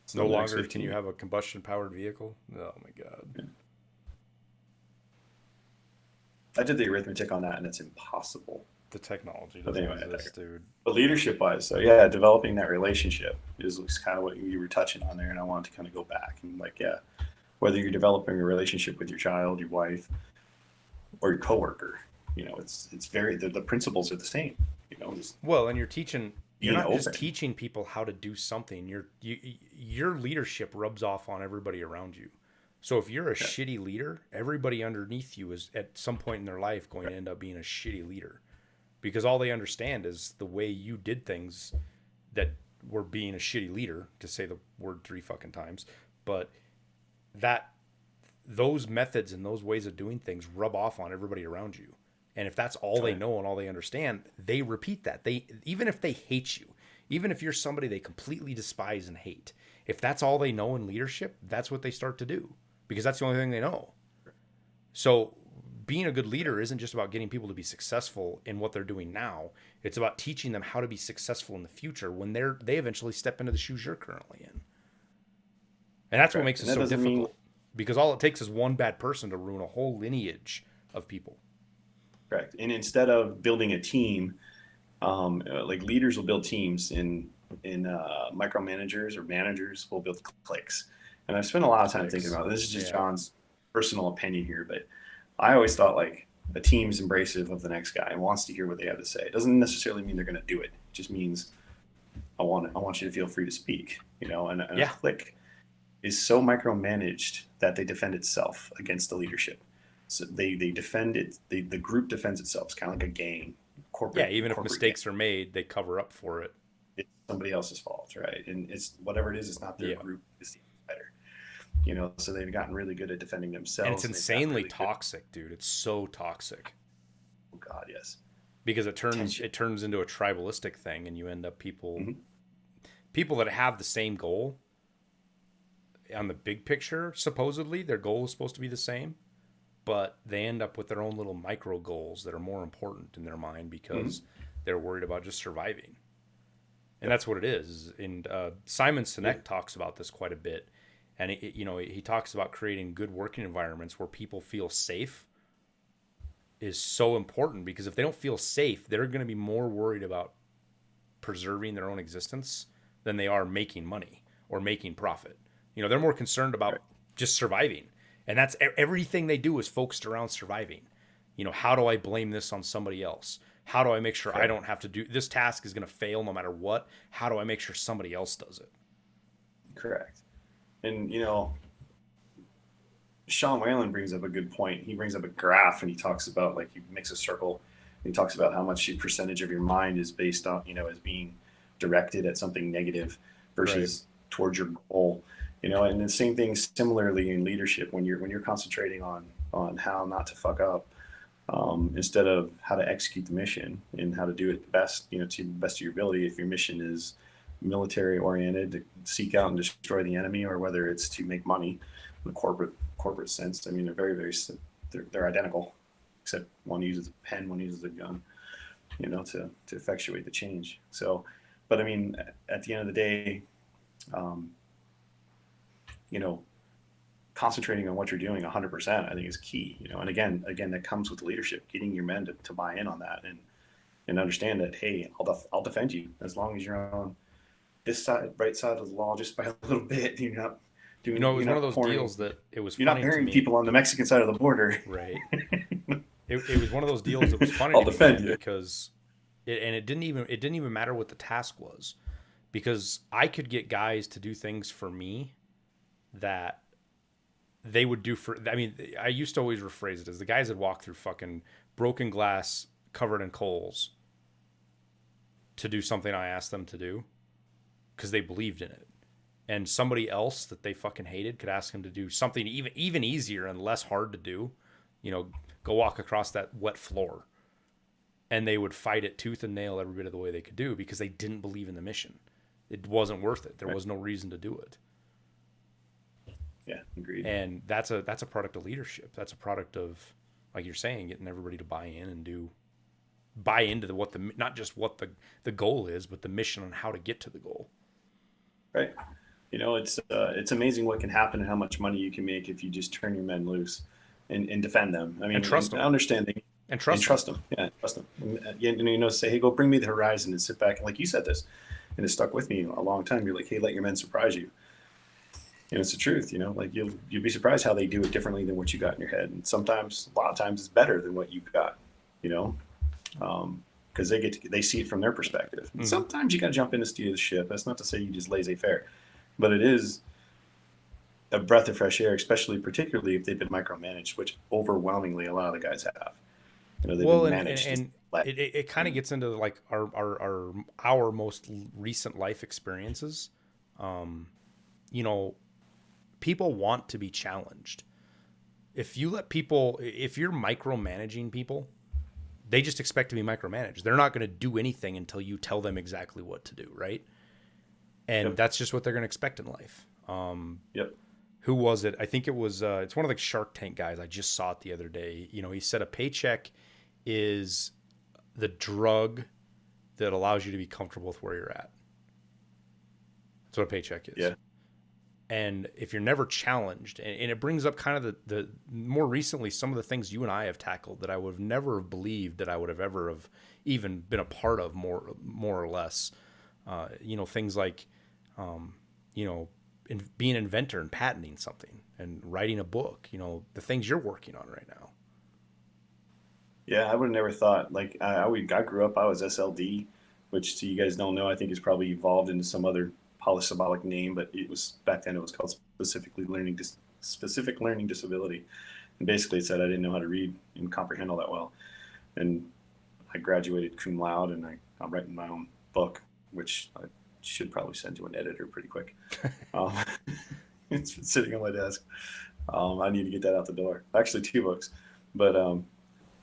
S2: So
S1: No
S2: the next
S1: longer can
S2: 15
S1: you
S2: years.
S1: have a combustion powered vehicle. Oh my god.
S2: Yeah. I did the arithmetic on that, and it's impossible.
S1: The technology
S2: But
S1: doesn't
S2: anyway,
S1: exist, dude.
S2: but leadership wise, so yeah, developing that relationship is kind of what you were touching on there, and I wanted to kind of go back and like, yeah, whether you're developing a relationship with your child, your wife, or your coworker, it's very the principles are the same. Just
S1: Well, and you're
S2: being
S1: not just
S2: open.
S1: teaching people how to do something. Your leadership rubs off on everybody around you. So if you're a
S2: Yeah,
S1: shitty leader, everybody underneath you is at some point in their life going
S2: right.
S1: to end up being a shitty leader because all they understand is the way you did things that were being a shitty leader, to say the word three fucking times. But that those methods and those ways of doing things rub off on everybody around you. And if that's all
S2: Oh
S1: they
S2: yeah,
S1: know and all they understand, they repeat that. They even if they hate you, even if you're somebody they completely despise and hate, if that's all they know in leadership, that's what they start to do because that's the only thing they know. So being a good leader isn't just about getting people to be successful in what they're doing now. It's about teaching them how to be successful in the future when they eventually step into the shoes you're currently in. And that's what
S2: correct.
S1: makes it
S2: And that
S1: so
S2: doesn't mean
S1: difficult because all it takes is one bad person to ruin a whole lineage of people.
S2: correct. And instead of building a team, like leaders will build teams, and micromanagers or managers will build cliques. And I've spent a lot of time thinking
S1: Clicks.
S2: about this. Is just
S1: Yeah.
S2: John's personal opinion here, but I always thought like a team's embracive of the next guy and wants to hear what they have to say. It doesn't necessarily mean they're going to do it. It just means I want you to feel free to speak. And a
S1: Yeah.
S2: clique is so micromanaged that they defend itself against the leadership. So they defend it. The group defends itself. It's kind of like a gang,
S1: Yeah.
S2: corporate
S1: Even if
S2: corporate gang.
S1: mistakes are made, they cover up for it.
S2: It's somebody else's fault, right? And it's whatever it is. It's not their
S1: Yeah.
S2: group. It's the outsider. So they've gotten really good at defending
S1: And it's
S2: themselves. And they've gotten
S1: insanely
S2: really good.
S1: toxic, dude. It's so toxic
S2: Oh God, yes.
S1: because it turns
S2: Tension.
S1: it turns into a tribalistic thing, and you end up
S2: Hmm.
S1: people that have the same goal on the big picture. Supposedly, their goal is supposed to be the same, but they end up with their own little micro goals that are more important in their mind
S2: Hmm.
S1: because they're worried about just surviving. And that's what it is. And Simon
S2: Yeah.
S1: Sinek talks about this quite a bit, and he talks about creating good working environments where people feel safe is so important because if they don't feel safe, they're going to be more worried about preserving their own existence than they are making money or making profit. They're more concerned
S2: Right.
S1: about just surviving. And that's everything they do is focused around surviving. How do I blame this on somebody else? How do I make sure I
S2: Right.
S1: don't have to do this task is going to fail no matter what? How do I make sure somebody else does it?
S2: Correct. And Sean Whalen brings up a good point. He brings up a graph and he talks about like he makes a circle. He talks about how much percentage of your mind is based on as being directed at something negative
S1: Right.
S2: versus towards your goal. And the same thing similarly in leadership when you're concentrating on how not to fuck up, instead of how to execute the mission and how to do it the best, to the best of your ability. If your mission is military oriented to seek out and destroy the enemy, or whether it's to make money in the corporate sense, I mean, they're very, very, they're identical, except one uses a pen, one uses a gun, to effectuate the change. So, but I mean, at the end of the day, um, you know, concentrating on what you're doing 100%, I think is key. And again, that comes with leadership, getting your men to buy in on that and understand that, hey, I'll defend you as long as you're on this side, right side of the law, just by a little bit.
S1: It was
S2: You're
S1: one of
S2: not
S1: those
S2: pouring,
S1: deals that it was
S2: you're not
S1: funny to
S2: burying
S1: me.
S2: people on the Mexican side of the border.
S1: Right. It was one of those deals that was funny
S2: I'll
S1: to me,
S2: defend
S1: man,
S2: you.
S1: because it didn't even matter what the task was, because I could get guys to do things for me that they would do for. I mean, I used to always rephrase it as the guys that walk through fucking broken glass covered in coals to do something I asked them to do because they believed in it. And somebody else that they fucking hated could ask them to do something even easier and less hard to do, you know, go walk across that wet floor. And they would fight it tooth and nail every bit of the way they could do because they didn't believe in the mission. It wasn't worth it. There
S2: Right.
S1: was no reason to do it.
S2: Yeah, agreed.
S1: And that's a product of leadership. That's a product of, like you're saying, getting everybody to buy in and buy into what the not just what the goal is, but the mission and how to get to the goal.
S2: Right. It's amazing what can happen and how much money you can make if you just turn your men loose and defend them. I
S1: And
S2: mean,
S1: trust
S2: and I
S1: them.
S2: understand
S1: And
S2: and
S1: trust them.
S2: trust them. Yeah, trust them. Say, hey, go bring me the horizon and sit back. And like you said this, and it stuck with me a long time. You're like, hey, let your men surprise you. And it's the truth. Like you'll be surprised how they do it differently than what you got in your head. And sometimes, a lot of times, it's better than what you got. You know, because they see it from their perspective. And
S1: Mm-hmm.
S2: sometimes you got to jump in to steer the ship. That's not to say you just laissez faire, but it is a breath of fresh air, particularly if they've been micromanaged, which overwhelmingly a lot of the guys have. They've
S1: Well,
S2: been
S1: and and,
S2: managed. Just
S1: and
S2: let
S1: it kind of gets into like our most recent life experiences. Um, you know, people want to be challenged. If you're micromanaging people, they just expect to be micromanaged. They're not going to do anything until you tell them exactly what to do, right? And
S2: Yep.
S1: that's just what they're going to expect in life.
S2: Yep.
S1: Who was it? I think it was. It's one of the Shark Tank guys. I just saw it the other day. He said a paycheck is the drug that allows you to be comfortable with where you're at. That's what a paycheck is.
S2: Yeah.
S1: And if you're never challenged, and it brings up kind of the more recently some of the things you and I have tackled that I would have never have believed that I would have ever have even been a part of more or less. Things like, um, being an inventor and patenting something and writing a book, the things you're working on right now.
S2: Yeah, I would have never thought. Like I grew up, I was SLD, which so you guys don't know. I think it's probably evolved into some other polysyllabic name, but it was back then. It was called specific learning disability, and basically it said I didn't know how to read and comprehend all that well. And I graduated cum laude, and I'm writing my own book, which I should probably send to an editor pretty quick. Um, it's been sitting on my desk. I need to get that out the door. Actually, two books, but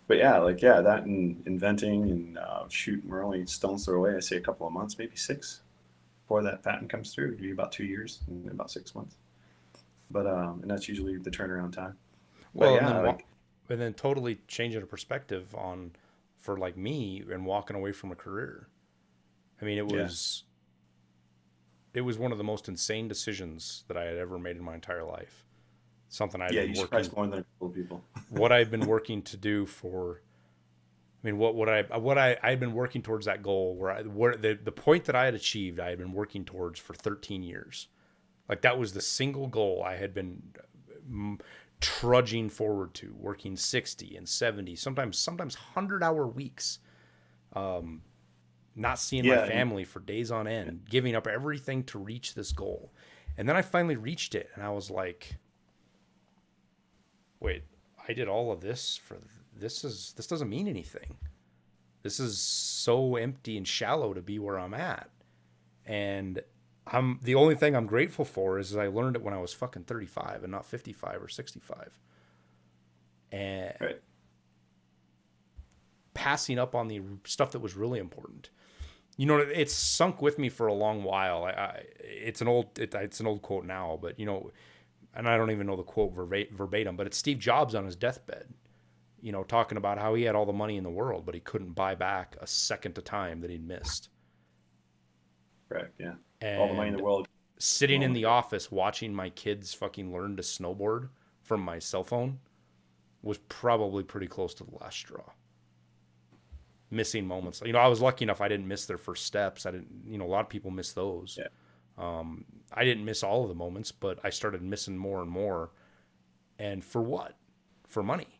S2: but yeah, like yeah, that and inventing and shoot, we're only stone's throw away. I say a couple of months, maybe six, before that patent comes through. It'd be about 2 years and about 6 months. But and that's usually the turnaround time. But
S1: Well, and
S2: yeah,
S1: then
S2: like
S1: and then totally changing a perspective on for like me and walking away from a career. I mean,
S2: yeah,
S1: it was one of the most insane decisions that I had ever made in my entire life. Something I had
S2: yeah,
S1: been
S2: you surprise
S1: working,
S2: more than a couple of people.
S1: what I've been working to do for. I mean, I'd been working towards that goal where the point that I had achieved, I had been working towards for 13 years. Like that was the single goal I had been trudging forward to, working 60 and 70, sometimes 100-hour weeks, not seeing my
S2: Yeah, and
S1: family for days on end, giving up everything to reach this goal. And then I finally reached it and I was like, wait, I did all of this for this doesn't mean anything. This is so empty and shallow to be where I'm at. And I'm the only thing I'm grateful for is I learned it when I was fucking 35 and not 55 or 65. And
S2: right.
S1: passing up on the stuff that was really important. It's sunk with me for a long while. It's it's an old quote now, but and I don't even know the quote verbatim, but it's Steve Jobs on his deathbed, talking about how he had all the money in the world, but he couldn't buy back a second of time that he'd missed.
S2: Correct. Yeah. All the money in
S1: And
S2: the world.
S1: sitting in
S2: Moment
S1: the
S2: ago.
S1: office watching my kids fucking learn to snowboard from my cell phone was probably pretty close to the last straw. Missing moments. I was lucky enough I didn't miss their first steps. I didn't, a lot of people miss those.
S2: Yeah.
S1: I didn't miss all of the moments, but I started missing more and more. And for what? For money.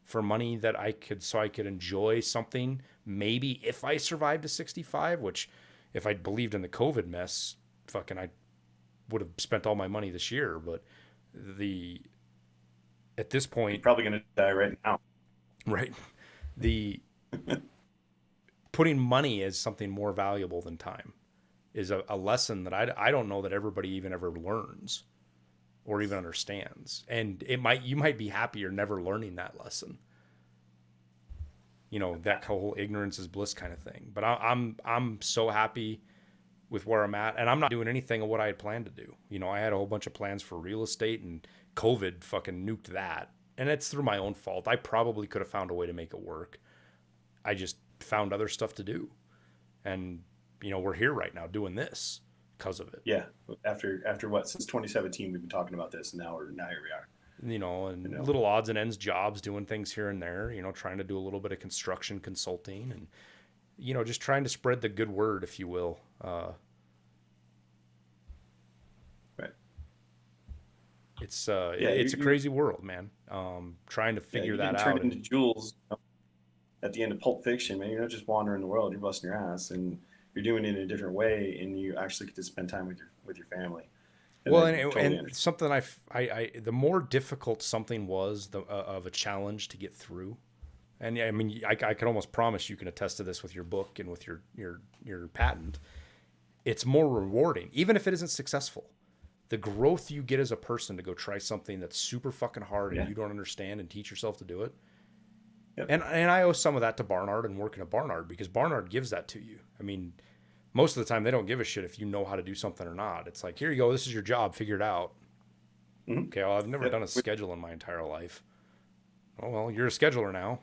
S1: For money that I could enjoy something. Maybe if I survived to 65, which if I'd believed in the COVID mess, fucking I would have spent all my money this year. But the at this
S2: You're
S1: point,
S2: probably gonna die right now.
S1: right? The putting money as something more valuable than time is a lesson that I don't know that everybody even ever learns or even understands. And you might be happier never learning that lesson. That whole ignorance is bliss kind of thing. But I'm so happy with where I'm at, and I'm not doing anything of what I had planned to do. I had a whole bunch of plans for real estate, and COVID fucking nuked that. And it's through my own fault. I probably could have found a way to make it work. I just found other stuff to do. And, we're here right now doing this because of it.
S2: Yeah. After what, since 2017 we've been talking about this, and now here we are. You
S1: And
S2: know.
S1: little odds and ends jobs, doing things here and there, trying to do a little bit of construction consulting and, just trying to spread the good word, if you will.
S2: Right.
S1: It's
S2: Yeah.
S1: it's a crazy world, man. Trying to
S2: Yeah,
S1: figure
S2: you're
S1: that
S2: getting
S1: out.
S2: turned
S1: And
S2: into Jules at the end of Pulp Fiction, man. You're not just wandering the world; you're busting your ass, and you're doing it in a different way, and you actually get to spend time with your family. And
S1: well,
S2: I
S1: and,
S2: totally
S1: and something the more difficult something was of a challenge to get through. And I mean, I can almost promise you can attest to this with your book and with your patent. It's more rewarding, even if it isn't successful. The growth you get as a person to go try something that's super fucking hard and
S2: understand.
S1: you don't understand and teach yourself to do it.
S2: Yeah. Yep.
S1: And I owe some of that to Barnard and working at Barnard because Barnard gives that to you. I mean, most of the time they don't give a shit if you know how to do something or not. It's like, here you go, this is your job, figure it out.
S2: Mm-hmm.
S1: Okay, well, I've never done a
S2: Yep.
S1: schedule in my entire life. Oh well, you're a scheduler now.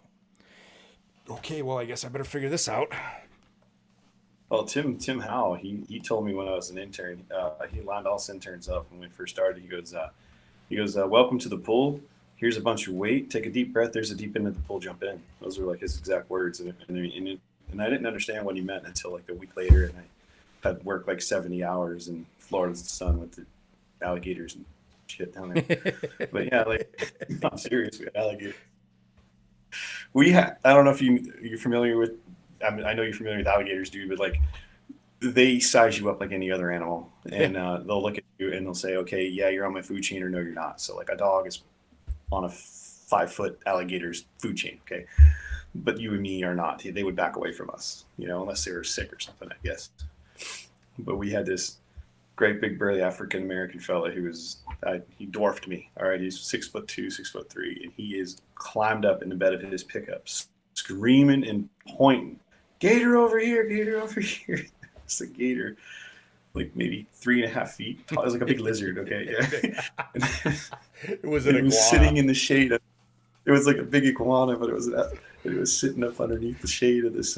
S1: Okay, well, I guess I better figure this out.
S2: Well, Tim Howe, he told me when I was an intern, he lined all his interns up when we first started. He goes, welcome to the pool. Here's a bunch of weight. Take a deep breath. There's a deep end of the pool. Jump in. Those were like his exact words, and I didn't understand what he meant until like a week later, and had worked like 70 hours in Florida's sun with the alligators and shit down there. But yeah, like I'm serious, we had alligators. I don't know if you're familiar with. I mean, I know you're familiar with alligators, dude, but like they size you up like any other animal, and they'll look at you and they'll say, okay, yeah, you're on my food chain, or no, you're not. So like a dog is on a 5 foot alligator's food chain, okay, but you and me are not. They would back away from us, unless they were sick or something, I guess. But we had this great big burly African American fella who he dwarfed me. All right, he's 6'2", 6'3", and he is climbed up in the bed of his pickup, screaming and pointing, "Gator over here! Gator over here!" It's a gator, like maybe 3.5 feet tall. It was like a big lizard. Okay, yeah.
S1: It was an
S2: it was
S1: iguana.
S2: sitting in the shade. It was like a big iguana, but it was sitting up underneath the shade of this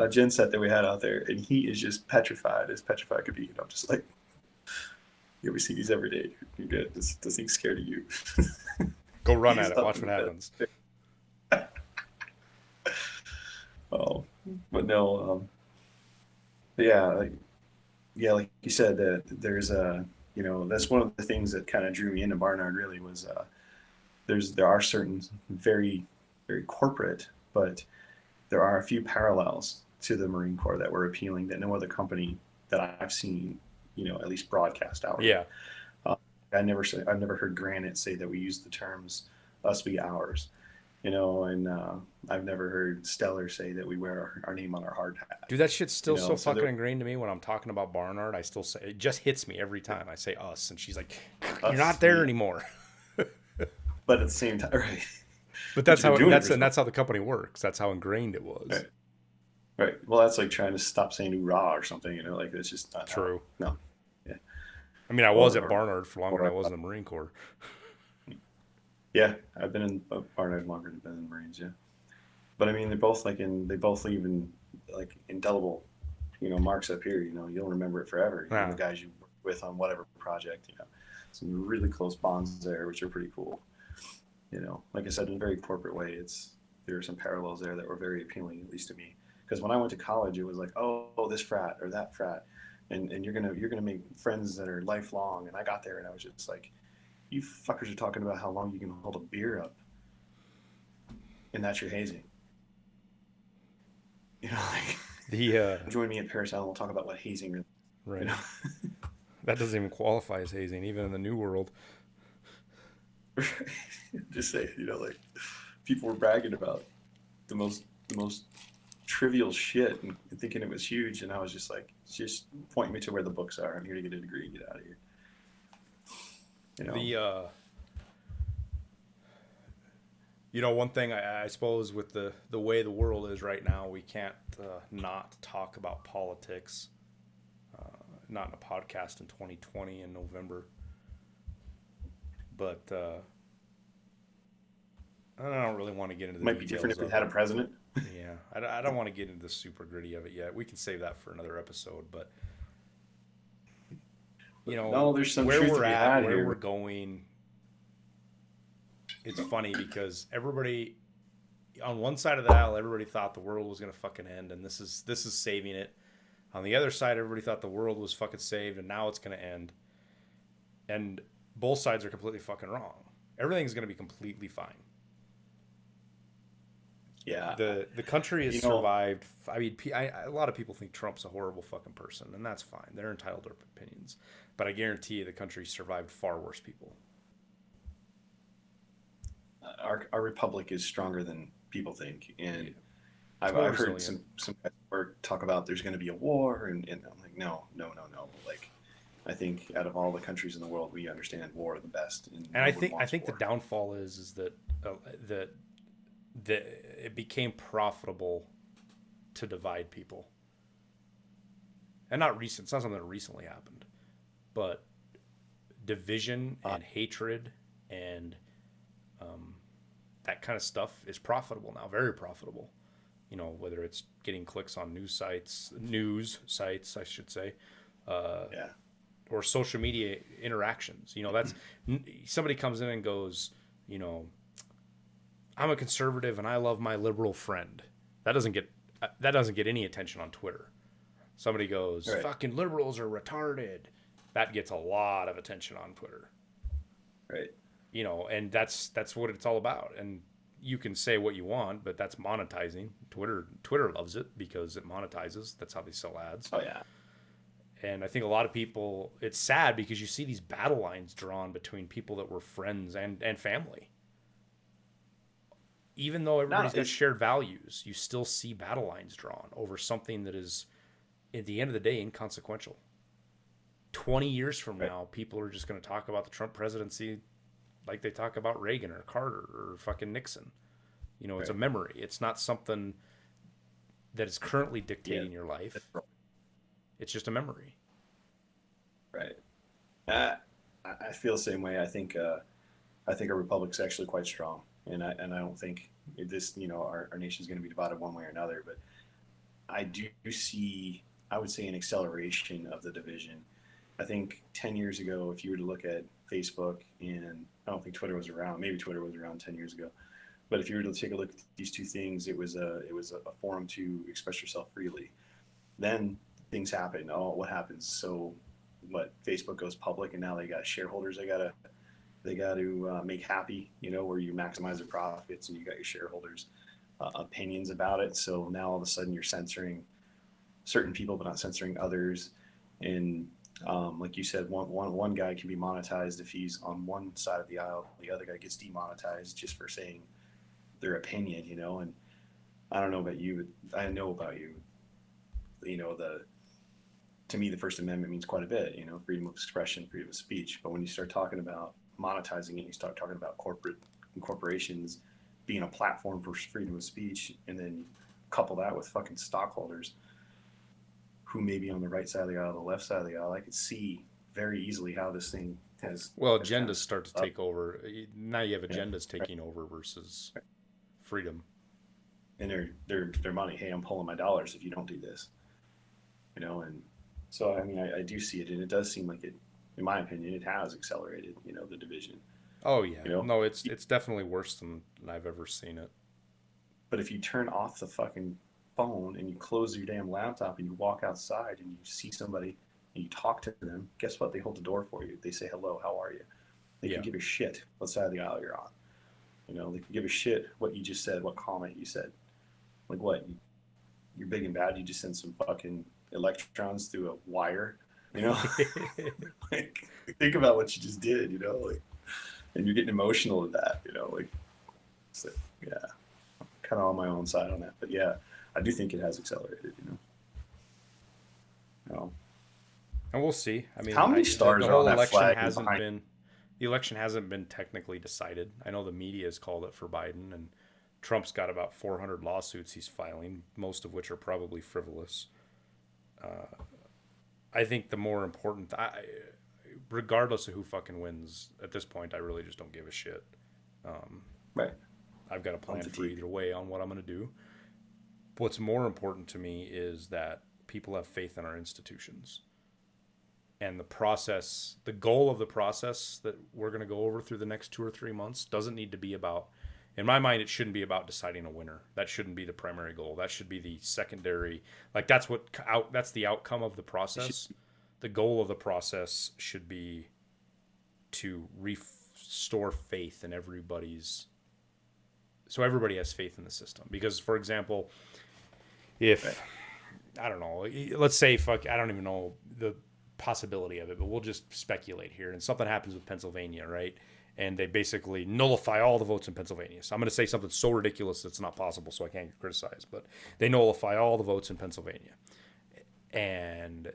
S2: gen set that we had out there, and he is just petrified as petrified could be. And I'm just like, yeah, we see these every day. You're good. This thing's scared of you.
S1: Go run at it. Watch what happens.
S2: Oh, but no. But like you said, that there's that's one of the things that kind of drew me into Barnard. Really was there are certain very very corporate, but there are a few parallels to the Marine Corps that were appealing that no other company that I've seen, at least broadcast out.
S1: Yeah.
S2: I've never heard Granite say that we use the terms "us, we, ours," and I've never heard Stellar say that we wear our name on our hard hat.
S1: Dude, that shit's still so fucking ingrained to me when I'm talking about Barnard. I still say, it just hits me every time I say us, and she's like, "You're not there anymore."
S2: But at the same time, right?
S1: But that's how the company works. That's how ingrained it was.
S2: Right. Well, that's like trying to stop saying "hoorah" or something. Like it's just not
S1: true.
S2: No. Yeah.
S1: I mean, I was at Barnard for longer than I was in the Marine Corps.
S2: Yeah, I've been in Barnard longer than I've been in the Marines. Yeah, but I mean, they both leave in like indelible, marks up here. You'll remember it forever. The guys you work with on whatever project. Some really close bonds there, which are pretty cool. Like I said, in a very corporate way, there are some parallels there that were very appealing, at least to me. Because when I went to college, it was like, oh, this frat or that frat, and you're gonna make friends that are lifelong. And I got there, and I was just like, you fuckers are talking about how long you can hold a beer up, and that's your hazing. Join me at Paris Island. We'll talk about what hazing really.
S1: Right. That doesn't even qualify as hazing, even in the New World.
S2: Just saying, like people were bragging about the most trivial shit and thinking it was huge, and I was just like, just point me to where the books are. I'm here to get a degree and get out of here.
S1: One thing I suppose with the way the world is right now, we can't not talk about politics. Not in a podcast in 2020 in November. But I don't really want to get into the
S2: details. Might be different if we had a president.
S1: Yeah, I don't want to get into the super gritty of it yet. We can save that for another episode. But
S2: there's some
S1: where
S2: truth
S1: we're at, where
S2: here.
S1: we're going. It's funny because everybody on one side of the aisle, everybody thought the world was going to fucking end, and this is saving it. On the other side, everybody thought the world was fucking saved, and now it's going to end. And both sides are completely fucking wrong. Everything's going to be completely fine.
S2: Yeah.
S1: The country has survived. I mean, a lot of people think Trump's a horrible fucking person, and that's fine. They're entitled to their opinions. But I guarantee you the country survived far worse people.
S2: Our republic is stronger than people think. And
S1: Yeah.
S2: I've heard some guys talk about there's going to be a war, and I'm like, no. Like, I think out of all the countries in the world, we understand war the best. And
S1: I think the downfall is that it became profitable to divide people, and not recent. It's not something that recently happened, but division and hatred and that kind of stuff is profitable now, very profitable. Whether it's getting clicks on news sites, I should say, or social media interactions. That's somebody comes in and goes, I'm a conservative and I love my liberal friend. That doesn't get any attention on Twitter. Somebody goes,
S2: Right.
S1: fucking liberals are retarded. That gets a lot of attention on Twitter.
S2: Right.
S1: And that's what it's all about. And you can say what you want, but that's monetizing. Twitter loves it because it monetizes. That's how they sell ads.
S2: Oh yeah.
S1: And I think a lot of people, it's sad because you see these battle lines drawn between people that were friends and family. Even though
S2: No,
S1: everybody's got
S2: it's
S1: shared values, you still see battle lines drawn over something that is, at the end of the day, inconsequential. 20 years from
S2: right.
S1: now, people are just going to talk about the Trump presidency like they talk about Reagan or Carter or fucking Nixon. It's a
S2: Right.
S1: memory. It's not something that is currently
S2: Yeah.
S1: dictating your
S2: That's
S1: life.
S2: right.
S1: It's just a memory.
S2: Right. Uh, I feel the same way. I think our republic's actually quite strong, and I don't think this our nation's going to be divided one way or another. But I do see, I would say, an acceleration of the division. I think 10 years ago, if you were to look at Facebook, and I don't think Twitter was around. Maybe Twitter was around 10 years ago. But if you were to take a look at these two things, it was a forum to express yourself freely. Then things happen. Oh, what happens? So, what? Facebook goes public, and now they got shareholders. They got to make happy. Where you maximize the profits, and you got your shareholders' opinions about it. So now all of a sudden you're censoring certain people, but not censoring others. And like you said, one guy can be monetized if he's on one side of the aisle. The other guy gets demonetized just for saying their opinion. And I don't know about you, but I know about you. The to me, the First Amendment means quite a bit. Freedom of expression, freedom of speech. But when you start talking about monetizing it, you start talking about corporations being a platform for freedom of speech, and then you couple that with fucking stockholders who may be on the right side of the aisle, the left side of the aisle. I could see very easily how this thing
S1: Well,
S2: has kind of
S1: agendas start to
S2: up.
S1: take over. Now you have
S2: Yeah,
S1: agendas
S2: right.
S1: taking over versus freedom.
S2: And their money. Hey, I'm pulling my dollars if you don't do this. And so I mean, I do see it, and it does seem like it. In my opinion, it has accelerated. The division.
S1: Oh yeah,
S2: You know,
S1: no, it's definitely worse than I've ever seen it.
S2: but if you turn off the fucking phone and you close your damn laptop and you walk outside and you see somebody and you talk to them, guess what? They hold the door for you. They say hello, how are you? They can
S1: Yeah,
S2: give a shit what side of the aisle you're on. They can give a shit what you just said, what comment you said. Like what? You're big and bad. You just sent some fucking electrons through a wire. You know, like think about what you just did. Like, and you're getting emotional with that. Like, so, yeah, kind of on my own side on that. But yeah, I do think it has accelerated. Um,
S1: and we'll see. I mean,
S2: how many
S1: the
S2: stars are on
S1: whole
S2: that
S1: election
S2: flag and
S1: hasn't
S2: behind?
S1: been the election hasn't been technically decided. I know the media has called it for Biden, and Trump's got about 400 lawsuits he's filing, most of which are probably frivolous. I think the more important, regardless of who fucking wins at this point, I really just don't give a shit.
S2: Right,
S1: I've got a
S2: I'm
S1: plan for
S2: fatigued.
S1: either way on what I'm going to do. What's more important to me is that people have faith in our institutions. And the process, the goal of the process that we're going to go over through the next 2 or 3 months doesn't need to be about, in my mind, it shouldn't be about deciding a winner. That shouldn't be the primary goal. That should be the secondary. Like that's the outcome of the
S2: Should,
S1: process. The goal of the process should be to restore faith in everybody's, so everybody has faith in the system. Because, for example,
S2: right,
S1: if I don't know, let's say I don't even know the possibility of it, but we'll just speculate here. And something happens with Pennsylvania, right? And they basically nullify all the votes in Pennsylvania. So I'm going to say something so ridiculous that's not possible, so I can't get criticized. But they nullify all the votes in Pennsylvania, and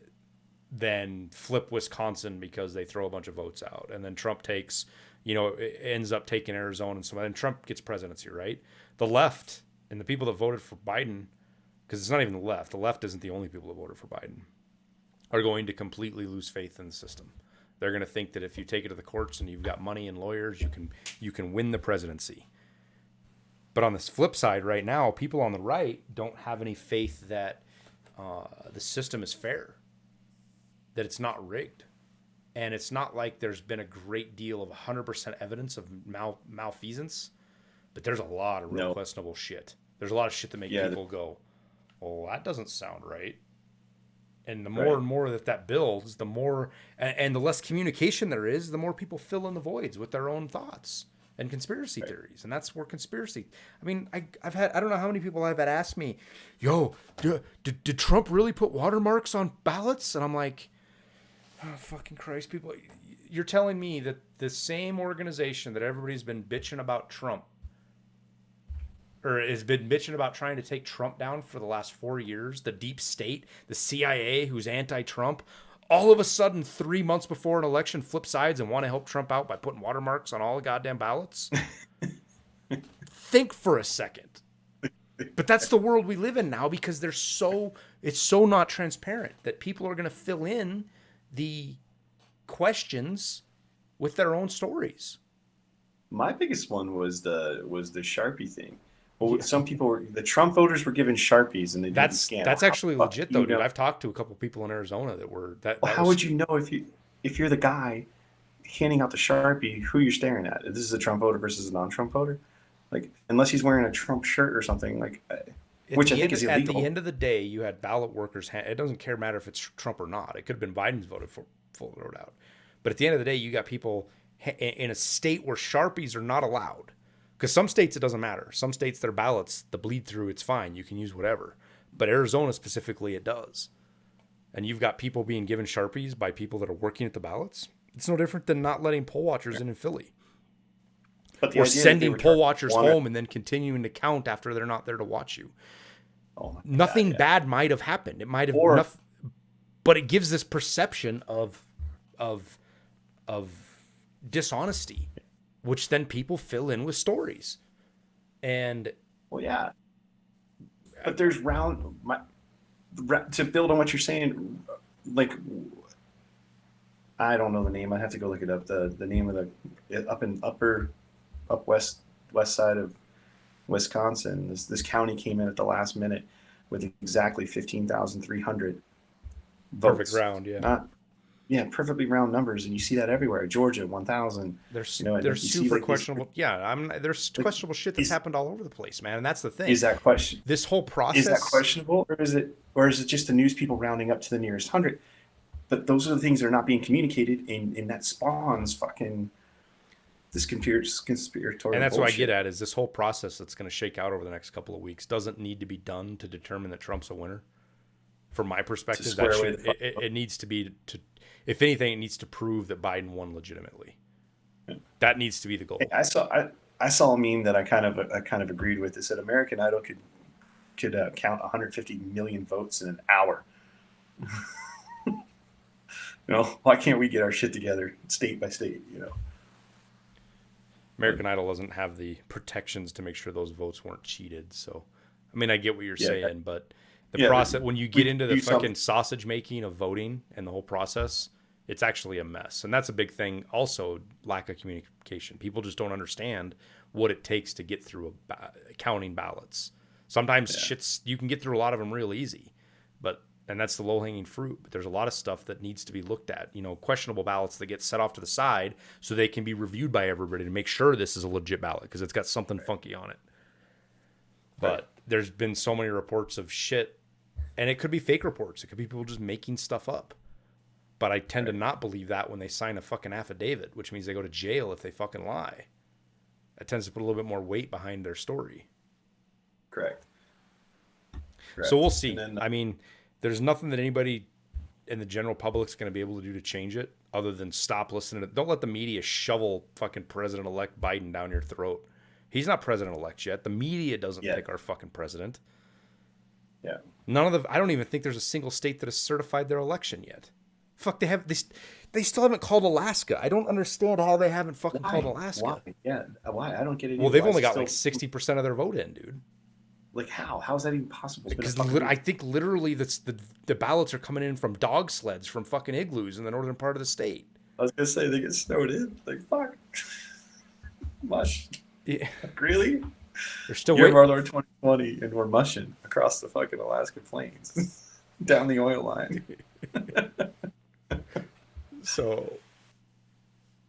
S1: then flip Wisconsin because they throw a bunch of votes out, and then Trump takes, ends up taking Arizona and so on, and Trump gets presidency, right? The left and the people that voted for Biden, because it's not even the left. The left isn't the only people that voted for Biden, are going to completely lose faith in the system. They're going to think that if you take it to the courts and you've got money and lawyers, you can win the presidency. But on this flip side, right now, people on the right don't have any faith that the system is fair, that it's not rigged. And it's not like there's been a great deal of 100% evidence of malfeasance, but there's a lot of real
S2: no,
S1: questionable shit. There's a lot of shit that make
S2: yeah,
S1: people go, "Oh, that doesn't sound right." And the more
S2: Right.
S1: and more that builds, the more and the less communication there is, the more people fill in the voids with their own thoughts and conspiracy
S2: Right.
S1: theories. And that's where conspiracy. I mean, I've had I don't know how many people I've had ask me, "Yo, did Trump really put watermarks on ballots?" And I'm like, "Oh fucking Christ, people! You're telling me that the same organization that everybody's been bitching about Trump or has been bitching about trying to take Trump down for the last 4 years, the deep state, the CIA, who's anti-Trump, all of a sudden 3 months before an election flip sides and want to help Trump out by putting watermarks on all the goddamn ballots? Think for a second. But that's the world we live in now because it's so not transparent that people are going to fill in the questions with their own stories.
S2: My biggest one was the Sharpie thing. Well,
S1: Yeah.
S2: some people were the Trump voters were given Sharpies and they didn't scan.
S1: That's
S2: How
S1: actually
S2: the fuck
S1: legit
S2: do
S1: though,
S2: you
S1: dude.
S2: know?
S1: I've talked to a couple people in Arizona that were
S2: Well,
S1: that
S2: how
S1: was
S2: would you know if you're the guy handing out the Sharpie who you're staring at? This is a Trump voter versus a non-Trump voter. Like unless he's wearing a Trump shirt or something like, which I think is
S1: at the
S2: illegal.
S1: end of the day, you had ballot workers. It doesn't matter if it's Trump or not. It could have been Biden's voted for full vote out. But at the end of the day, you got people in a state where Sharpies are not allowed. Because some states it doesn't matter. Some states their ballots, the bleed through, it's fine. You can use whatever. But Arizona specifically, it does. And you've got people being given Sharpies by people that are working at the ballots. It's no different than not letting poll watchers in Philly.
S2: But the
S1: Or
S2: idea that they
S1: sending
S2: were
S1: poll
S2: trying to
S1: watchers
S2: want it.
S1: home and then continuing to count after they're not there to watch you.
S2: Oh my God,
S1: Nothing
S2: yeah.
S1: bad might have happened. It might have
S2: Or
S1: but it gives this perception of of dishonesty, which then people fill in with stories. And
S2: well, yeah. But there's to build on what you're saying, like I don't know the name. I have to go look it up. The name of up in up west side of Wisconsin. This county came in at the last minute with exactly 15,300
S1: perfect
S2: votes.
S1: round, yeah.
S2: Not yeah, perfectly round numbers, and you see that everywhere. Georgia, 1,000.
S1: There's
S2: You know, and
S1: there's
S2: you see
S1: super
S2: like these.
S1: questionable. Yeah, there's
S2: Like,
S1: questionable shit that's
S2: is
S1: happened all over the place, man. And that's the thing.
S2: is that question?
S1: This whole
S2: Is that
S1: process.
S2: questionable, or is it just the news people rounding up to the nearest hundred? But those are the things that are not being communicated, and that spawns fucking this
S1: And
S2: conspiratorial
S1: that's what I get
S2: bullshit.
S1: at is this whole process that's going to shake out over the next couple of weeks doesn't need to be done to determine that Trump's a winner. From my
S2: To
S1: perspective,
S2: square away the
S1: it needs to be to, if anything, it needs to prove that Biden won legitimately. That needs to be the goal.
S2: I saw a meme that I kind of agreed with. It said American Idol could count 150 million votes in an hour. You know, why can't we get our shit together state by state? You know,
S1: American Idol doesn't have the protections to make sure those votes weren't cheated. So, I mean, I get what you're
S2: yeah,
S1: saying, but the
S2: yeah.
S1: process when you get into the
S2: Do
S1: fucking
S2: something.
S1: sausage making of voting and the whole process, it's actually a mess. And that's a big thing. Also, lack of communication. People just don't understand what it takes to get through counting ballots. Sometimes
S2: Yeah,
S1: shits you can get through a lot of them real easy, but and that's the low hanging fruit. But there's a lot of stuff that needs to be looked at. You know, questionable ballots that get set off to the side so they can be reviewed by everybody to make sure this is a legit ballot because it's got something funky on it.
S2: right.
S1: But there's been so many reports of shit, and it could be fake reports. It could be people just making stuff up. But I tend to
S2: Right.
S1: not believe that when they sign a fucking affidavit, which means they go to jail if they fucking lie. That tends to put a little bit more weight behind their story.
S2: Correct.
S1: So we'll
S2: Correct.
S1: see.
S2: And then
S1: I mean, there's nothing that anybody in the general public's going to be able to do to change it other than stop listening to don't let the media shovel fucking president-elect Biden down your throat. He's not president-elect yet. The media doesn't
S2: yeah,
S1: pick our fucking president.
S2: yeah.
S1: I don't even think there's a single state that has certified their election yet. Fuck, they still haven't called Alaska. I don't understand how they haven't fucking called
S2: Why?
S1: Alaska.
S2: Why? Yeah. Why? I don't get it
S1: Well,
S2: either.
S1: they've
S2: Why is
S1: only
S2: it
S1: got
S2: still
S1: like 60% of their vote in, dude.
S2: like how? How is that even possible? It's been a
S1: Because
S2: fucking
S1: I
S2: week.
S1: think literally the ballots are coming in from dog sleds from fucking igloos in the northern part of the state.
S2: I was gonna say they get snowed in. Like fuck. Mush.
S1: Yeah,
S2: Really?
S1: they're still
S2: Year of
S1: waiting.
S2: our Lord 2020, and we're mushing across the fucking Alaska plains, down the oil line.
S1: So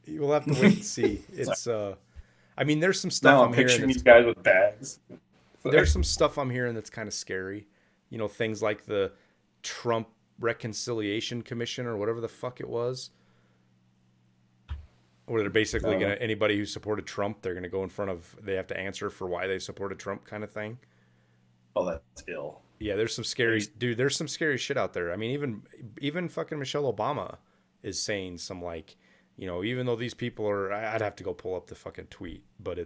S1: we'll have to wait and see. It's I mean, there's some stuff
S2: Now
S1: I'm
S2: I'm
S1: hearing
S2: picturing
S1: that's
S2: these guys with bags.
S1: there's some stuff I'm hearing that's kind of scary. You know, things like the Trump Reconciliation Commission or whatever the fuck it was, where they're basically
S2: No,
S1: gonna anybody who supported Trump, they're gonna go in front of, they have to answer for why they supported Trump, kind of thing.
S2: oh, that's ill.
S1: Yeah, there's some scary dude. There's some scary shit out there. I mean, even fucking Michelle Obama is saying some like, even though these people are, I'd have to go pull up the fucking tweet, but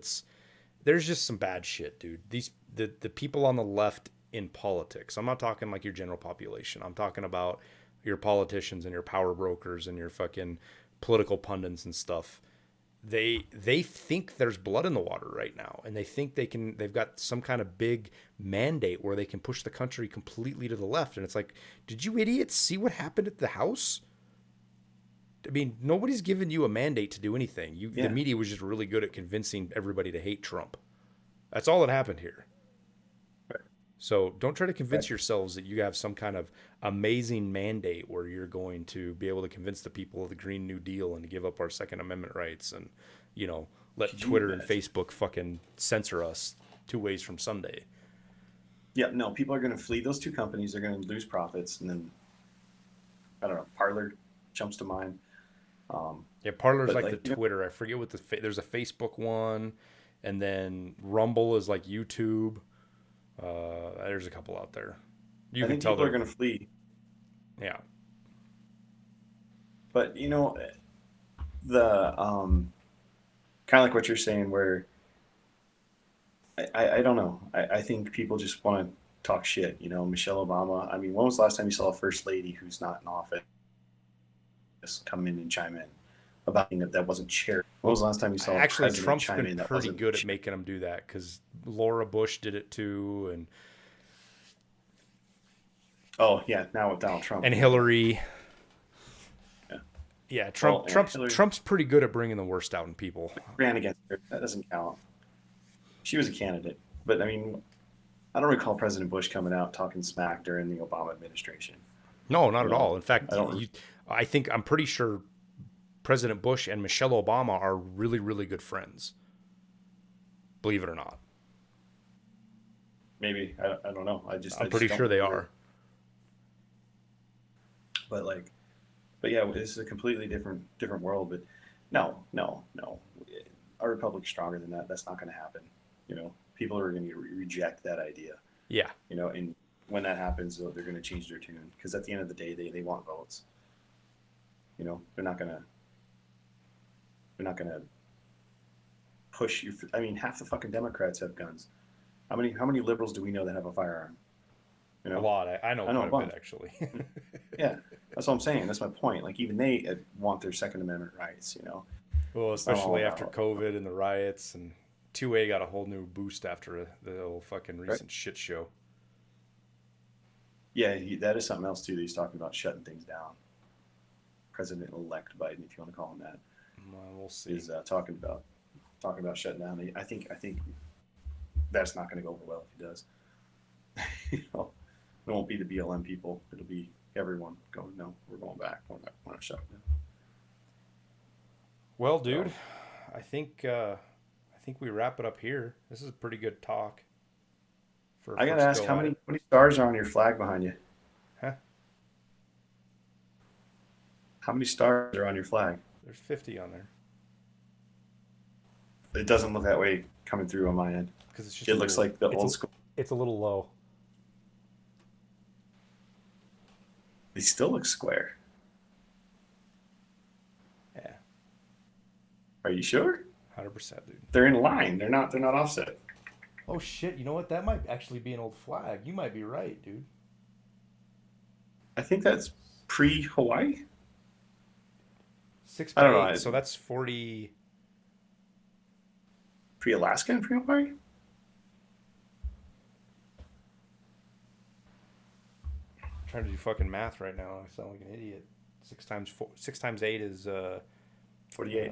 S1: there's just some bad shit, dude. The people on the left in politics. I'm not talking like your general population. I'm talking about your politicians and your power brokers and your fucking political pundits and stuff. They think there's blood in the water right now, and they think they've got some kind of big mandate where they can push the country completely to the left. And it's like, did you idiots see what happened at the House? I mean, nobody's given you a mandate to do anything. The media was just really good at convincing everybody to hate Trump. That's all that happened here.
S2: Right.
S1: So don't try to convince yourselves that you have some kind of amazing mandate where you're going to be able to convince the people of the Green New Deal and to give up our Second Amendment rights and, let Twitter and Facebook fucking censor us 2 ways from Sunday.
S2: Yeah, no, people are going to flee those two companies. They're going to lose profits. And then, I don't know, Parler jumps to mind.
S1: Yeah, Parler's like the Twitter. I forget what there's a Facebook one, and then Rumble is like YouTube. There's a couple out there.
S2: I think people are going to flee.
S1: Yeah.
S2: But the kind of like what you're saying, where I don't know. I think people just want to talk shit. Michelle Obama. I mean, when was the last time you saw a first lady who's not in office come in and chime in about that wasn't charity? When was the last time you saw
S1: actually
S2: a
S1: Trump's been pretty good at making them do that, because Laura Bush did it too, and
S2: now with Donald Trump
S1: and Hillary. Yeah, Trump's pretty good at bringing the worst out in people.
S2: Ran against her. That doesn't count. She was a candidate, but I mean, I don't recall President Bush coming out talking smack during the Obama administration.
S1: No, not at all. In fact, I'm pretty sure President Bush and Michelle Obama are really, really good friends. Believe it or not.
S2: Maybe. I don't know.
S1: I'm pretty sure they are.
S2: But yeah, this is a completely different world. But no. Our republic's stronger than that. That's not going to happen. People are going to reject that idea.
S1: Yeah.
S2: And when that happens, they're going to change their tune, because at the end of the day, they want votes. They're not going to push you. I mean, half the fucking Democrats have guns. How many liberals do we know that have a firearm?
S1: A lot. I know quite a bit, actually.
S2: Yeah, that's what I'm saying. That's my point. Like, even they want their Second Amendment rights.
S1: Well, especially after COVID and the riots, and 2A got a whole new boost after the whole fucking recent shit show. Yeah,
S2: that is something else too that he's talking about, shutting things down. President-elect Biden, if you want to call him that,
S1: we'll see.
S2: Is talking about shutting down. I think that's not going to go over well if he does. It won't be the BLM people. It'll be everyone going, no, we're going back. We're not shutting down.
S1: Well, dude, I think we wrap it up here. This is a pretty good talk.
S2: I gotta ask, how many stars are on your flag behind you?
S1: Huh?
S2: How many stars are on your flag?
S1: There's 50 on there.
S2: It doesn't look that way coming through on my end.
S1: Because
S2: it looks like the old school.
S1: It's a little low.
S2: They still look square.
S1: Yeah.
S2: Are you sure?
S1: 100%, dude.
S2: They're in line. They're not offset.
S1: Oh shit! You know what? That might actually be an old flag. You might be right, dude.
S2: I think that's pre-Hawaii.
S1: 6 by 8, so that's 40.
S2: Pre-Alaska and pre-Hawaii.
S1: I'm trying to do fucking math right now. I sound like an idiot. 6 times 8 is
S2: 48.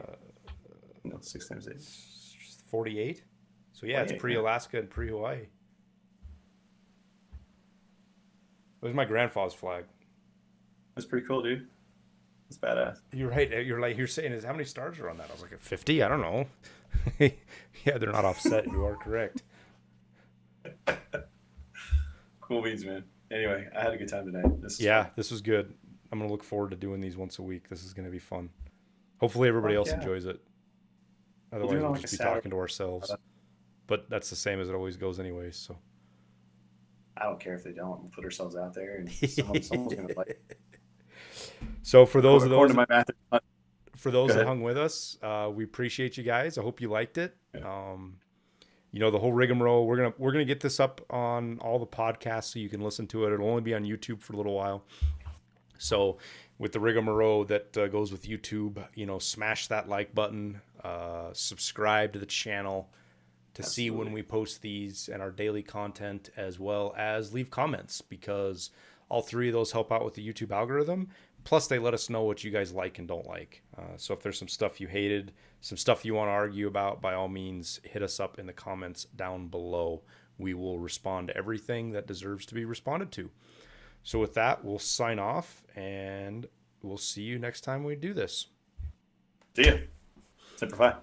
S2: No, 6 times 8.
S1: 48. So yeah, it's pre-Alaska and pre-Hawaii. It was my grandfather's flag.
S2: That's pretty cool, dude. That's badass.
S1: You're right. You're saying is how many stars are on that? I was like, 50? I don't know. Yeah, they're not offset. You are correct.
S2: Cool beans, man. Anyway, I had a good time tonight. This is
S1: Yeah,
S2: fun.
S1: this was good. I'm gonna look forward to doing these once a week. This is gonna be fun. Hopefully everybody
S2: Fuck
S1: else
S2: yeah.
S1: enjoys it.
S2: We'll do
S1: Otherwise
S2: it on
S1: we'll
S2: like a
S1: just be
S2: Saturday.
S1: talking to ourselves. But that's the same as it always goes anyways, so.
S2: I don't care if they don't. We'll put ourselves out there, and someone's gonna like.
S1: So for those of
S2: According
S1: those
S2: to my math,
S1: for
S2: go
S1: those that
S2: ahead.
S1: hung with us, we appreciate you guys. I hope you liked it.
S2: Yeah.
S1: The whole rigmarole. We're gonna get this up on all the podcasts so you can listen to it. It'll only be on YouTube for a little while. So with the rigmarole that goes with YouTube, smash that like button, subscribe to the channel to see when
S2: Absolutely.
S1: we post these and our daily content, as well as leave comments, because all three of those help out with the YouTube algorithm. Plus, they let us know what you guys like and don't like. So if there's some stuff you hated, some stuff you want to argue about, by all means, hit us up in the comments down below. We will respond to everything that deserves to be responded to. So with that, we'll sign off, and we'll see you next time we do this.
S2: See ya. Simplify.